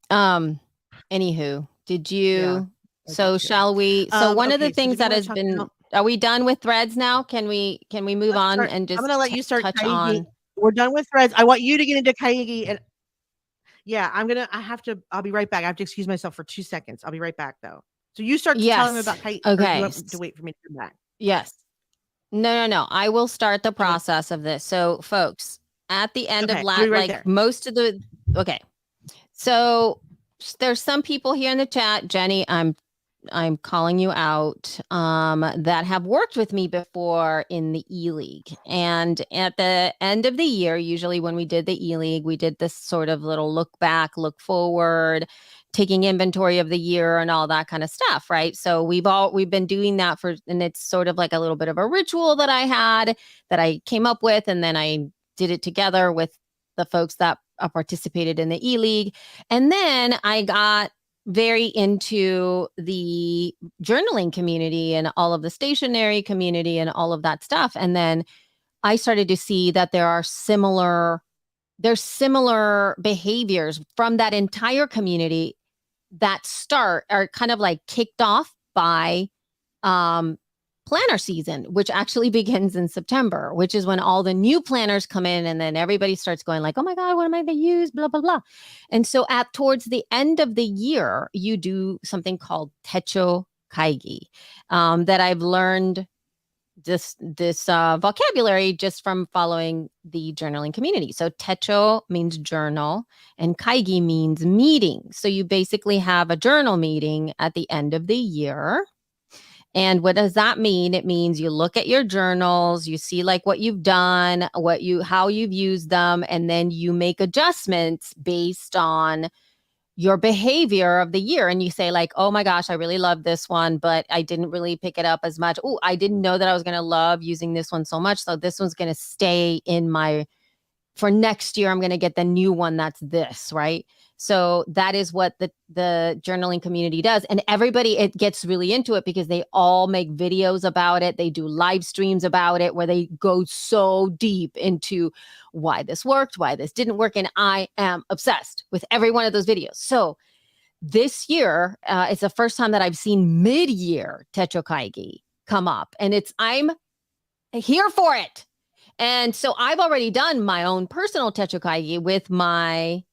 anywho, did Yeah, you I so got you. shall we so one of the Okay, so things did we that want has to talk been about are we done with threads now? Can we move let's on start. and I'm just gonna let you start touch kaigi. on We're done with threads. I want you to get into kaigi, and yeah, I'll be right back. I have to excuse myself for 2 seconds. I'll be right back though. So you start to tell him yes. about kaigi, or do you Okay. want to wait for me to come back? Yes. No. I will start the Okay, process of this. So folks, at the end of okay, I'll be right there. most of the okay. So there's some people here in the chat, Jenny, I'm calling you out, that have worked with me before in the E-League. And at the end of the year, usually when we did the E-League, we did this sort of little look back, look forward, taking inventory of the year and all that kind of stuff, right? So we've been doing that and it's sort of like a little bit of a ritual that I came up with, and then I did it together with the folks that participated in the E-League. And then I got very into the journaling community and all of the stationery community and all of that stuff. And then I started to see that there's similar behaviors from that entire community that are kind of like kicked off by planner season, which actually begins in September, which is when all the new planners come in, and then everybody starts going like, oh my God, what am I going to use? Blah, blah, blah. And so towards the end of the year, you do something called techo kaigi, that I've learned this vocabulary just from following the journaling community. So techo means journal and kaigi means meeting. So you basically have a journal meeting at the end of the year. And what does that mean? It means you look at your journals, you see like what you've done, how you've used them, and then you make adjustments based on your behavior of the year. And you say like, oh my gosh, I really love this one, but I didn't really pick it up as much. Oh, I didn't know that I was going to love using this one so much. So this one's going to stay for next year, I'm going to get the new one that's this, right? So that is what the journaling community does. And everybody, it gets really into it because they all make videos about it. They do live streams about it where they go so deep into why this worked, why this didn't work. And I am obsessed with every one of those videos. So this year, it's the first time that I've seen mid-year techo kaigi come up, and I'm here for it. And so I've already done my own personal techo kaigi with my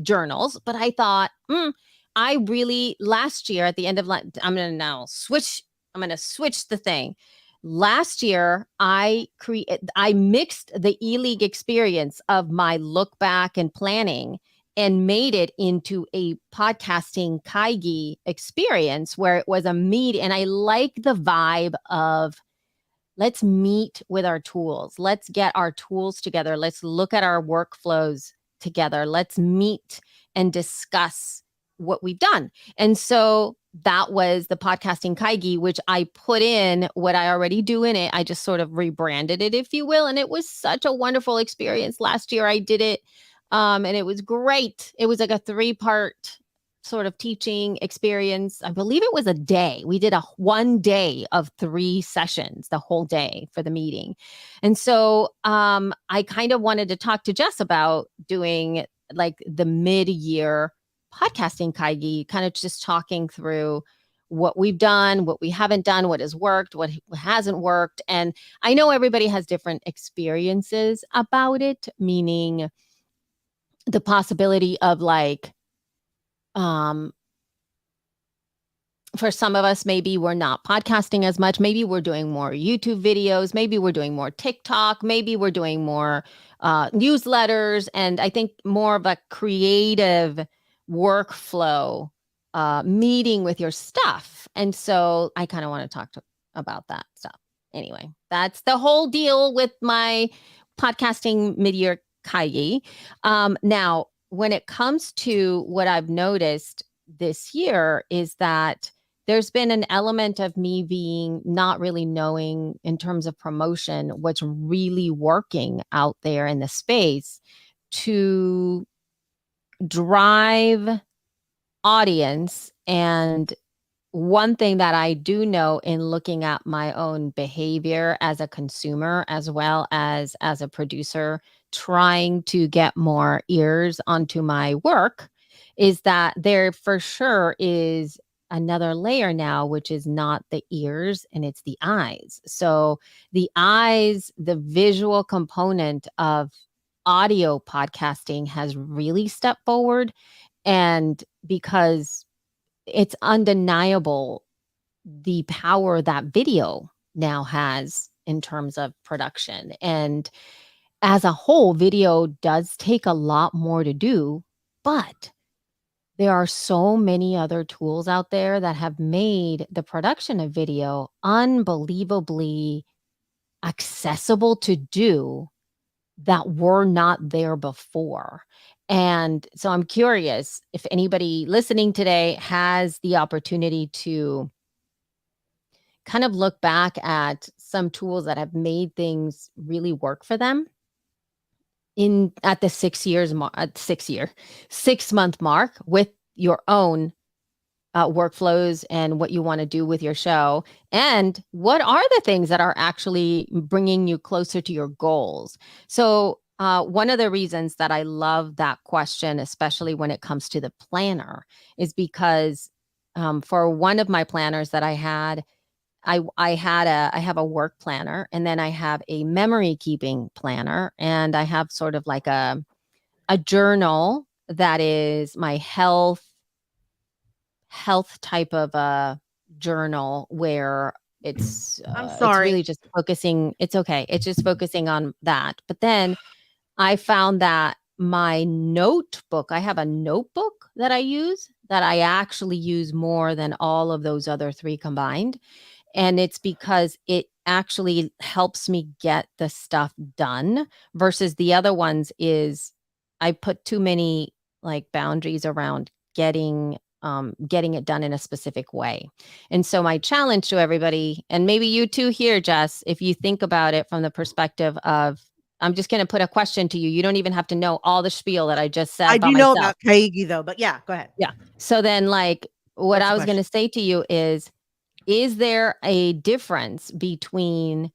journals, but I thought, I really last year at the end of I'm going to switch the thing. Last year, I mixed the e-league experience of my look back and planning and made it into a podcasting kaigi experience where it was a meet. And I like the vibe of let's meet with our tools. Let's get our tools together. Let's look at our workflows together. Let's meet and discuss what we've done. And so that was the podcasting kaigi, which I put in what I already do in it. I just sort of rebranded it, if you will. And it was such a wonderful experience. Last year I did it. And it was great. It was like a 3-part sort of teaching experience. I believe it was a day. We did one day of 3 sessions, the whole day for the meeting. And so I kind of wanted to talk to Jess about doing like the mid-year podcasting kaigi, kind of just talking through what we've done, what we haven't done, what has worked, what hasn't worked. And I know everybody has different experiences about it, meaning the possibility of like, for some of us, maybe we're not podcasting as much. Maybe we're doing more YouTube videos. Maybe we're doing more TikTok. Maybe we're doing more newsletters. And I think more of a creative workflow meeting with your stuff. And so I kind of want to talk about that stuff. Anyway, that's the whole deal with my podcasting mid-year kaigi. Now, when it comes to what I've noticed this year is that there's been an element of me being not really knowing in terms of promotion what's really working out there in the space to drive audience. And one thing that I do know in looking at my own behavior as a consumer, as well as a producer, trying to get more ears onto my work, is that there for sure is another layer now, which is not the ears and it's the eyes. So the eyes, the visual component of audio podcasting has really stepped forward. And because it's undeniable the power that video now has in terms of production. And as a whole, video does take a lot more to do, but there are so many other tools out there that have made the production of video unbelievably accessible to do that were not there before. And so I'm curious if anybody listening today has the opportunity to kind of look back at some tools that have made things really work for them at the 6-month mark with your own workflows and what you want to do with your show, and what are the things that are actually bringing you closer to your goals. So one of the reasons that I love that question, especially when it comes to the planner, is because for one of my planners that I had, I have a work planner, and then I have a memory keeping planner, and I have sort of like a journal that is my health type of a journal where it's I'm it's sorry. really just focusing. It's okay. It's just focusing on that. But then I found that my notebook, I have a notebook that I use that I actually use more than all of those other 3 combined. And it's because it actually helps me get the stuff done versus the other ones is I put too many like boundaries around getting it done in a specific way. And so my challenge to everybody, and maybe you too here, Jess, if you think about it from the perspective of, I'm just going to put a question to you. You don't even have to know all the spiel that I just said I by do know myself. about kaigi though, but yeah, go ahead. Yeah. So then like what I was going to say to you is there a difference between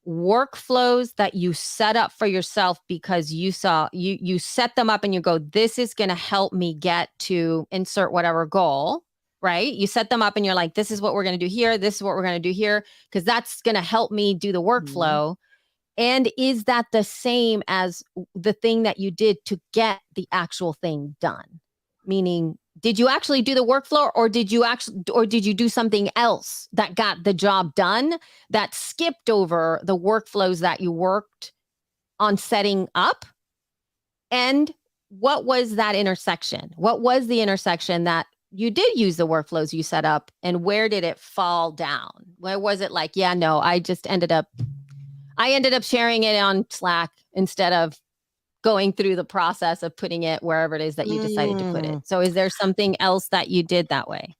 workflows that you set up for yourself because you saw you set them up and you go, this is going to help me get to insert whatever goal, right? You set them up and you're like, this is what we're going to do here, this is what we're going to do here, because that's going to help me do the workflow. And is that the same as the thing that you did to get the actual thing done? Meaning, did you actually do the workflow, or did you do something else that got the job done that skipped over the workflows that you worked on setting up? And what was that intersection? What was the intersection that you did use the workflows you set up, and where did it fall down? Where was it like, yeah, no, I ended up sharing it on Slack instead of going through the process of putting it wherever it is that you decided to put it. So is there something else that you did that way?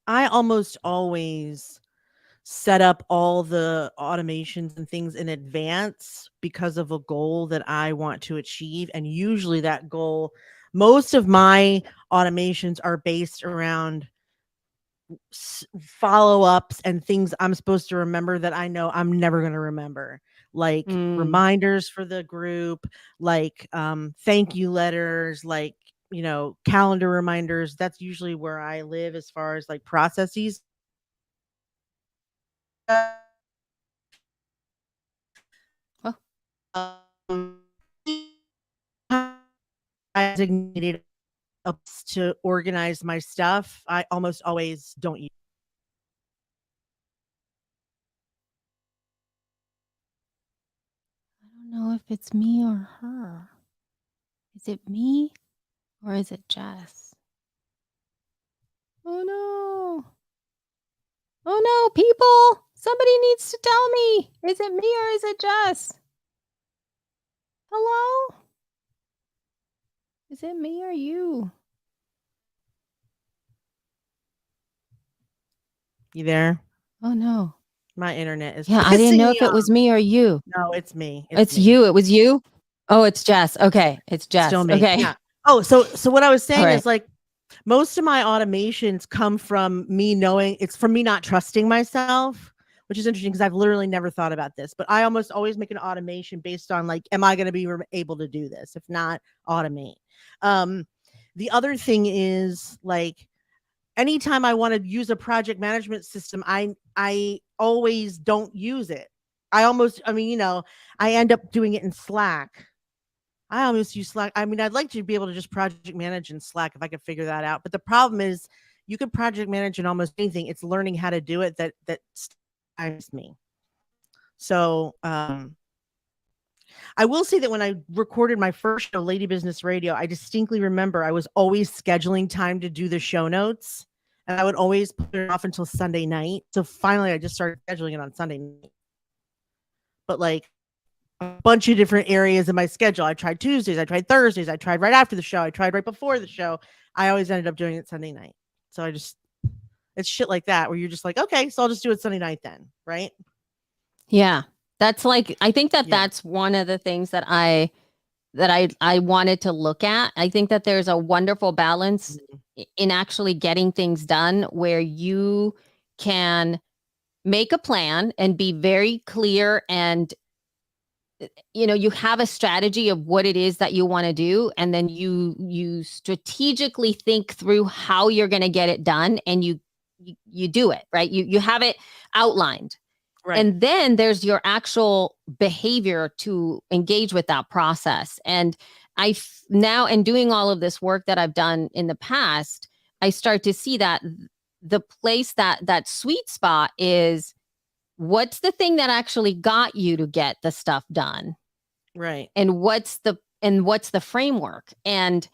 I almost always set up all the automations and things in advance because of a goal that I want to achieve. And usually that goal, most of my automations are based around follow-ups and things I'm supposed to remember that I know I'm never going to remember, like reminders for the group, like thank you letters, like, calendar reminders. That's usually where I live as far as like processes. I designated to organize my stuff. I almost always don't use. I don't know if it's me or her. Is it me or is it Jess? Oh no. Oh no, people. Somebody needs to tell me. Is it me or is it Jess? Hello? Is it me or you? You there? Oh no. My internet is I didn't know if off. it was me or you. No, it's me. It's me. you. It was you? Oh, it's Jess. Okay. It's Jess. Still me. Okay. Yeah. Oh, so what I was saying is like most of my automations come from me knowing it's from me not trusting myself, which is interesting because I've literally never thought about this, but I almost always make an automation based on like, am I going to be able to do this? If not, automate. The other thing is like, anytime I want to use a project management system, I always don't use it. I end up doing it in Slack. I almost use Slack. I mean, I'd like to be able to just project manage in Slack if I could figure that out. But the problem is you could project manage in almost anything. It's learning how to do it that stymies me. So I will say that when I recorded my first show, Lady Business Radio, I distinctly remember I was always scheduling time to do the show notes. And I would always put it off until Sunday night. So finally, I just started scheduling it on Sunday night. But like a bunch of different areas in my schedule. I tried Tuesdays, I tried Thursdays, I tried right after the show, I tried right before the show. I always ended up doing it Sunday night. So it's shit like that where you're just like, okay, so I'll just do it Sunday night then, right? Yeah. That's like, I think that's one of the things that I wanted to look at. I think that there's a wonderful balance in actually getting things done where you can make a plan and be very clear, and you have a strategy of what it is that you want to do, and then you strategically think through how you're going to get it done, and you do it, right? You have it outlined. Right. And then there's your actual behavior to engage with that process. And now, in doing all of this work that I've done in the past, I start to see that the place that sweet spot is, what's the thing that actually got you to get the stuff done? Right. And what's the framework? And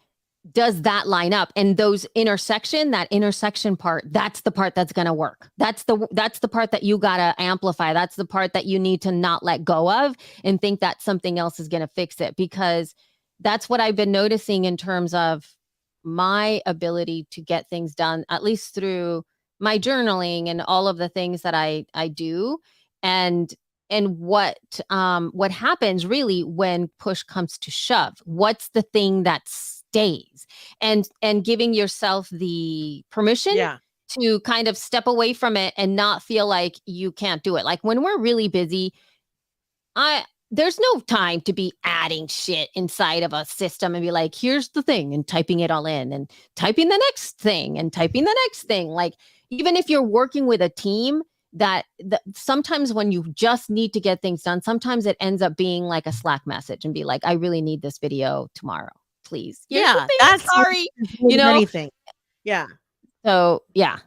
does that line up? And that intersection part, that's the part that's going to work. That's the part that you got to amplify. That's the part that you need to not let go of and think that something else is going to fix it, because that's what I've been noticing in terms of my ability to get things done, at least through my journaling and all of the things that I do. And what happens really when push comes to shove? What's the thing that stays? And giving yourself the permission to kind of step away from it and not feel like you can't do it. Like when we're really busy, there's no time to be adding shit inside of a system and be like, here's the thing, and typing it all in and typing the next thing and typing the next thing. Like, even if you're working with a team, that sometimes when you just need to get things done, sometimes it ends up being like a Slack message and be like, I really need this video tomorrow, please. Here's the thing, that's sorry, anything. Yeah. So yeah,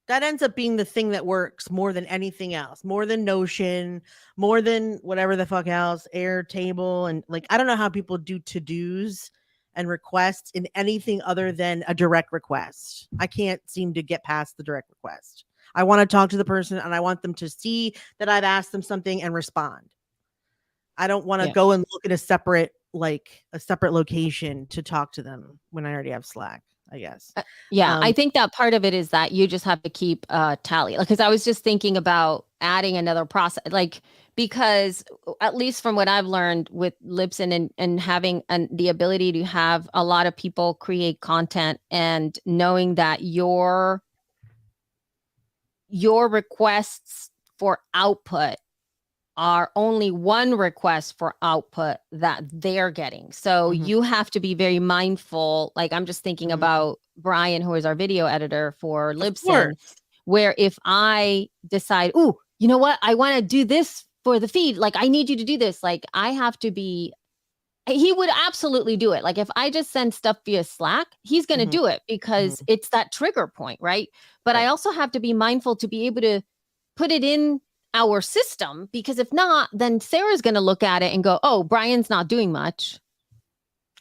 that ends up being the thing that works more than anything else, more than Notion, more than whatever the fuck else, Airtable. And like, I don't know how people do to-dos and requests in anything other than a direct request. I can't seem to get past the direct request. I want to talk to the person and I want them to see that I've asked them something and respond. I don't want to go and look at a separate location to talk to them when I already have Slack, I guess. I think that part of it is that you just have to keep tally. Because I was just thinking about adding another process, like, because at least from what I've learned with Libsyn and having the ability to have a lot of people create content and knowing that your requests for output are only one request for output that they're getting. So you have to be very mindful. Like, I'm just thinking about Brian, who is our video editor for Libsyn, where if I decide, oh, you know what, I want to do this for the feed, like, I need you to do this, like, I have to be, he would absolutely do it. Like, if I just send stuff via Slack, he's going to do it because it's that trigger point, right? But I also have to be mindful to be able to put it in our system, because if not, then Sarah's going to look at it and go, oh, Brian's not doing much.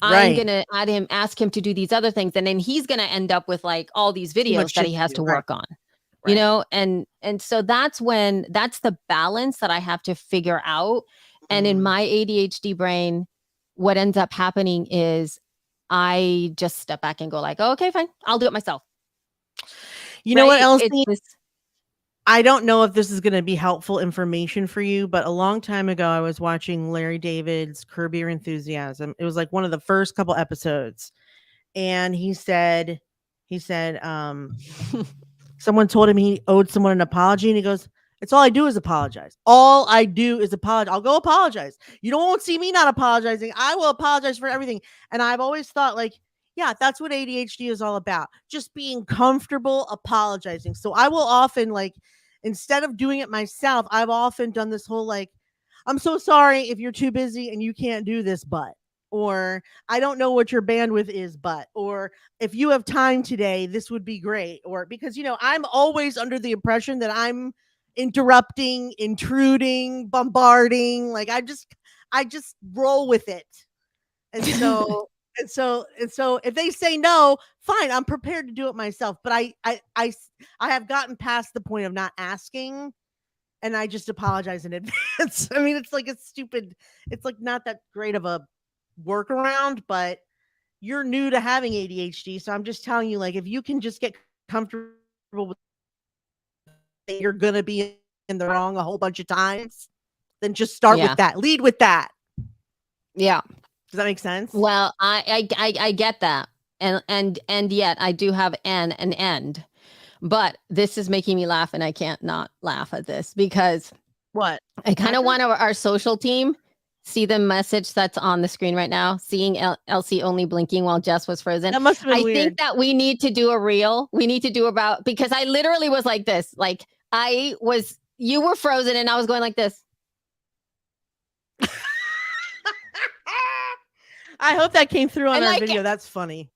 I'm going to ask him to do these other things. And then he's going to end up with like all these videos that he has to work on, you know? And so that's the balance that I have to figure out. And in my ADHD brain, what ends up happening is I just step back and go like, oh, okay, fine, I'll do it myself. You know what, Elsie? I don't know if this is going to be helpful information for you, but a long time ago, I was watching Larry David's Curb Your Enthusiasm. It was like one of the first couple episodes. And he said, someone told him he owed someone an apology. And he goes, it's all I do is apologize. All I do is apologize. I'll go apologize. You won't see me not apologizing. I will apologize for everything. And I've always thought, like, yeah, that's what ADHD is all about. Just being comfortable apologizing. So I will often, like, instead of doing it myself, I've often done this whole, like, I'm so sorry if you're too busy and you can't do this, but, or I don't know what your bandwidth is, but, or if you have time today, this would be great. Or because, you know, I'm always under the impression that I'm interrupting, intruding, bombarding. Like, I just roll with it. And so, and so if they say no, fine, I'm prepared to do it myself. But I have gotten past the point of not asking, and I just apologize in advance. I mean, it's like it's like not that great of a workaround, but you're new to having ADHD. So I'm just telling you, like, if you can just get comfortable with that you're going to be in the wrong a whole bunch of times, then just start with that. Lead with that. Yeah. Does that make sense? Well, I get that. And yet I do have an end. But this is making me laugh, and I can't not laugh at this because what? I kind of want our social team see the message that's on the screen right now, seeing Elsie only blinking while Jess was frozen. That must have been weird. Think that we need to do a reel. We need to do about, because I literally was like this. Like, you were frozen and I was going like this. I hope that came through on our video. That's funny.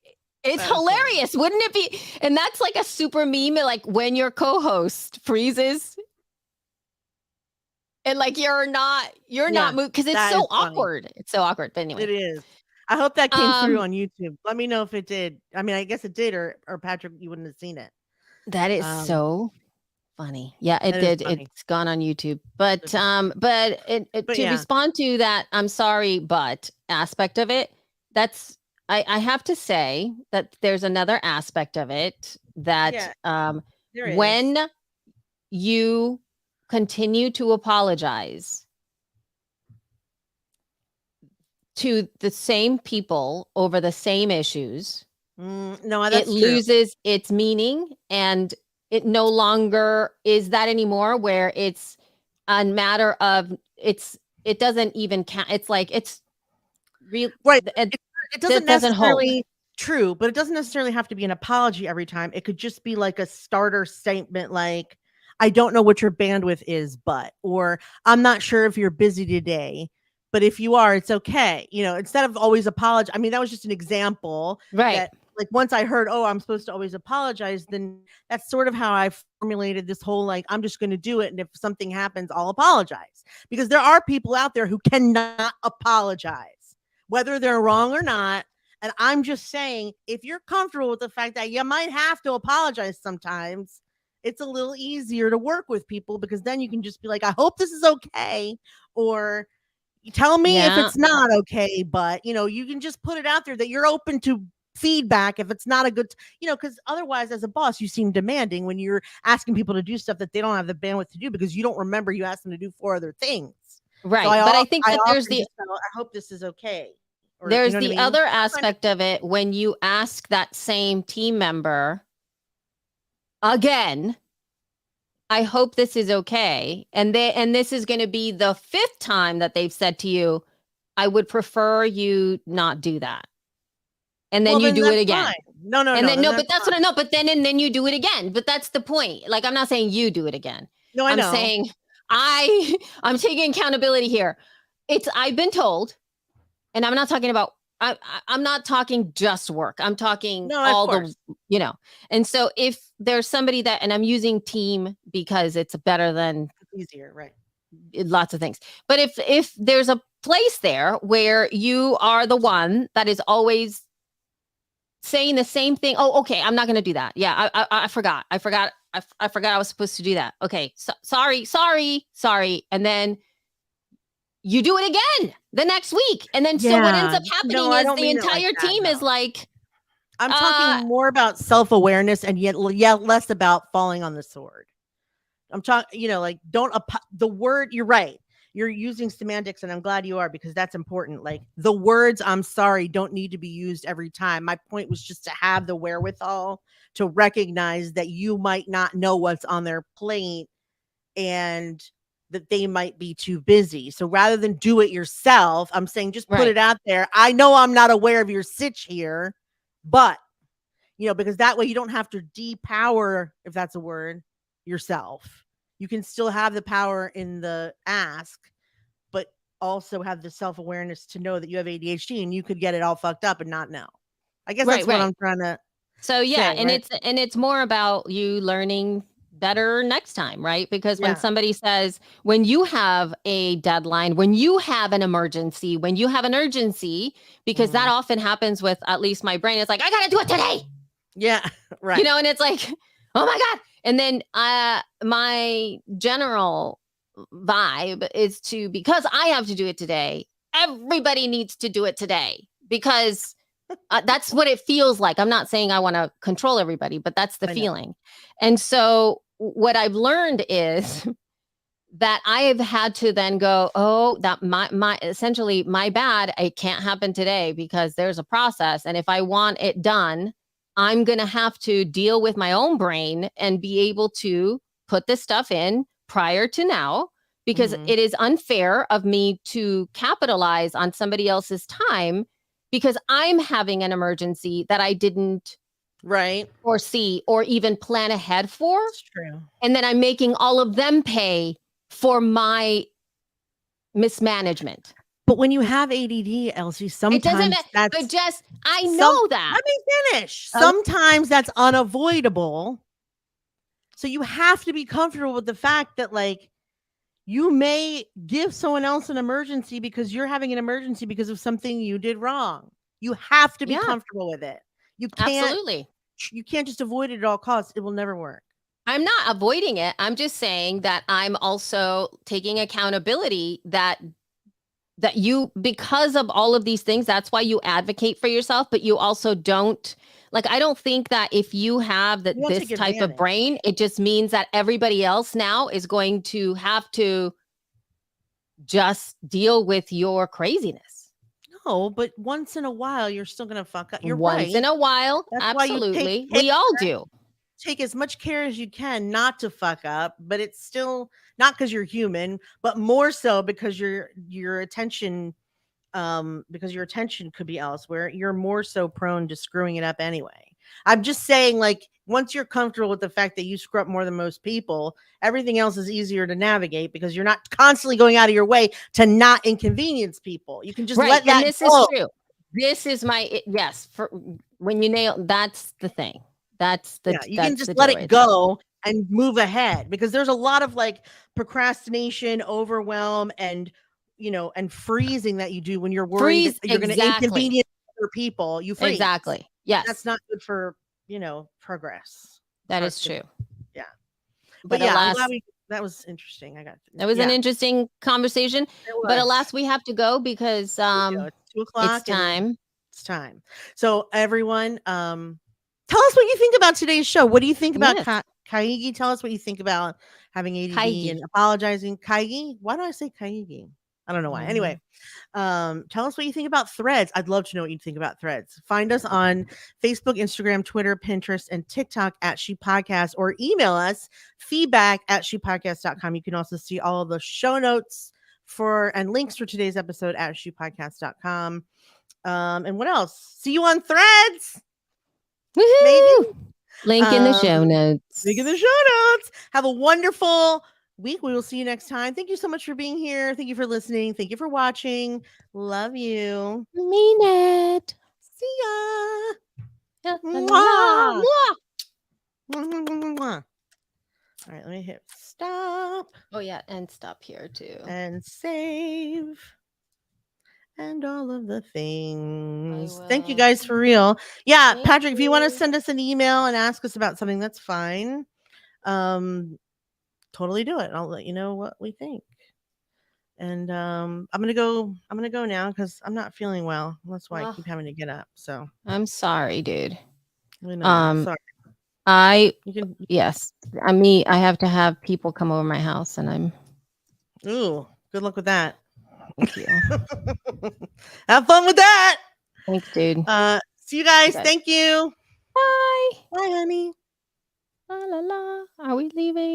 It's hilarious. Funny. Wouldn't it be? And that's like a super meme, like when your co-host freezes and like you're not moved, because it's so awkward. It's so awkward. But anyway. It is. I hope that came through on YouTube. Let me know if it did. I mean, I guess it did, or Patrick, you wouldn't have seen it. That is so funny. Yeah, it did. It's gone on YouTube. But to respond to that, I'm sorry, but aspect of it, that's I have to say that there's another aspect of it that when you continue to apologize to the same people over the same issues, it loses its meaning, and it no longer is that anymore, where it's a matter of it's it doesn't even count. It's like it's real. Right. It, It it doesn't doesn't hold. necessarily true, but it doesn't necessarily have to be an apology every time. It could just be like a starter statement like, I don't know what your bandwidth is, but, or I'm not sure if you're busy today, but if you are, it's okay. Instead of always apologize. I mean, that was just an example Right. that like once I heard, oh, I'm supposed to always apologize, then that's sort of how I formulated this whole like, I'm just going to do it. And if something happens, I'll apologize because there are people out there who cannot apologize whether they're wrong or not. And I'm just saying, if you're comfortable with the fact that you might have to apologize sometimes, it's a little easier to work with people because then you can just be like, I hope this is okay. Or you tell me if Yeah. it's not okay, but you can just put it out there that you're open to feedback if it's not a good, because otherwise as a boss, you seem demanding when you're asking people to do stuff that they don't have the bandwidth to do because you don't remember you asked them to do 4 other things. So Right. But I think that there's I hope this is okay. Or, there's what I the mean? other aspect of it when you ask that same team member again, I hope this is okay. And this is going to be the 5th time that they've said to you, I would prefer you not do that. And then you do it again. Fine. No. And then but that's what I know. But then and then you do it again. But that's the point. Like I'm not saying you do it again. No, I know. I'm saying I'm taking accountability here. I've been told, and I'm not talking about I'm not talking just work. I'm talking all the, and so if there's somebody that, and I'm using team because it's better than easier, right? Lots of things. But if there's a place there where you are the one that is always saying the same thing. Oh, okay. I'm not going to do that. Yeah. I forgot. I forgot I was supposed to do that. Okay. Sorry. And then you do it again the next week. And then so what ends up happening is the entire team is like, I'm talking more about self-awareness and yet less about falling on the sword. I'm talking, like the word, you're right. You're using semantics and I'm glad you are because that's important. Like the words I'm sorry don't need to be used every time. My point was just to have the wherewithal to recognize that you might not know what's on their plate and that they might be too busy. So rather than do it yourself, I'm saying just put it out there. I know I'm not aware of your sitch here, but because that way you don't have to depower, if that's a word, yourself. You can still have the power in the ask, but also have the self-awareness to know that you have ADHD and you could get it all fucked up and not know. I guess that's what I'm trying to say, and it's more about you learning better next time, right? Because when somebody says, when you have a deadline, when you have an emergency, when you have an urgency, because that often happens with at least my brain, it's like, I gotta do it today. Yeah, right. And it's like, oh my God. And then my general vibe is because I have to do it today, everybody needs to do it today because that's what it feels like. I'm not saying I want to control everybody, but that's the feeling. And so what I've learned is that I have had to then go, oh, that my essentially my bad. It can't happen today because there's a process. And if I want it done, I'm going to have to deal with my own brain and be able to put this stuff in prior to now, because it is unfair of me to capitalize on somebody else's time because I'm having an emergency that I didn't foresee or even plan ahead for. That's true. And then I'm making all of them pay for my mismanagement. But when you have ADD, Elsie, sometimes I know that. Let me finish. Sometimes that's unavoidable. So you have to be comfortable with the fact that like you may give someone else an emergency because you're having an emergency because of something you did wrong. You have to be comfortable with it. You can't just avoid it at all costs. It will never work. I'm not avoiding it. I'm just saying that I'm also taking accountability that you, because of all of these things, that's why you advocate for yourself, but you also don't, like, I don't think that if you have this type of brain, it just means that everybody else now is going to have to just deal with your craziness. No, but once in a while, you're still going to fuck up. You're once in a while. That's absolutely. We all do. take as much care as you can not to fuck up, but it's still not because you're human, but more so because your attention because your attention could be elsewhere. You're more so prone to screwing it up anyway. I'm just saying, like, once you're comfortable with the fact that you screw up more than most people, everything else is easier to navigate because you're not constantly going out of your way to not inconvenience people. You can just let that And this go. is true. This is yes. For when you nail, that's the thing. That's the you can just let it go and move ahead, because there's a lot of like procrastination, overwhelm, and and freezing that you do when you're worried that you're going to inconvenience other people. You freeze. Exactly. Yes. That's not good for, progress. That is true. Yeah. But yeah, alas, that was interesting. That was an interesting conversation. But alas, we have to go because it's 2:00. It's time. It's time. So everyone, tell us what you think about today's show. What do you think about kaigi? Tell us what you think about having ADD and apologizing. Kaigi? Why do I say kaigi? I don't know why. Anyway, tell us what you think about Threads. I'd love to know what you think about Threads. Find us on Facebook, Instagram, Twitter, Pinterest, and TikTok at She Podcast, or email us feedback@shepodcast.com. You can also see all of the show notes and links for today's episode at shepodcast.com. And what else? See you on Threads. Woo-hoo! Maybe. Link in the show notes. Link in the show notes. Have a wonderful week. We will see you next time. Thank you so much for being here. Thank you for listening. Thank you for watching. Love you. Mean it. See ya. Mwah. Mwah. All right, let me hit stop. Oh yeah, and stop here too. And save. And all of the things. Thank you guys for real. Yeah, Thank Patrick, if you want to send us an email and ask us about something, that's fine. Totally do it. I'll let you know what we think. And I'm gonna go now because I'm not feeling well. That's why I keep having to get up. So I'm sorry, dude. Sorry. Yes. I have to have people come over my house, and I'm. Ooh, good luck with that. Thank you. Have fun with that. Thanks, dude. See you guys. Thank you. Bye. Bye, honey. La la la. Are we leaving?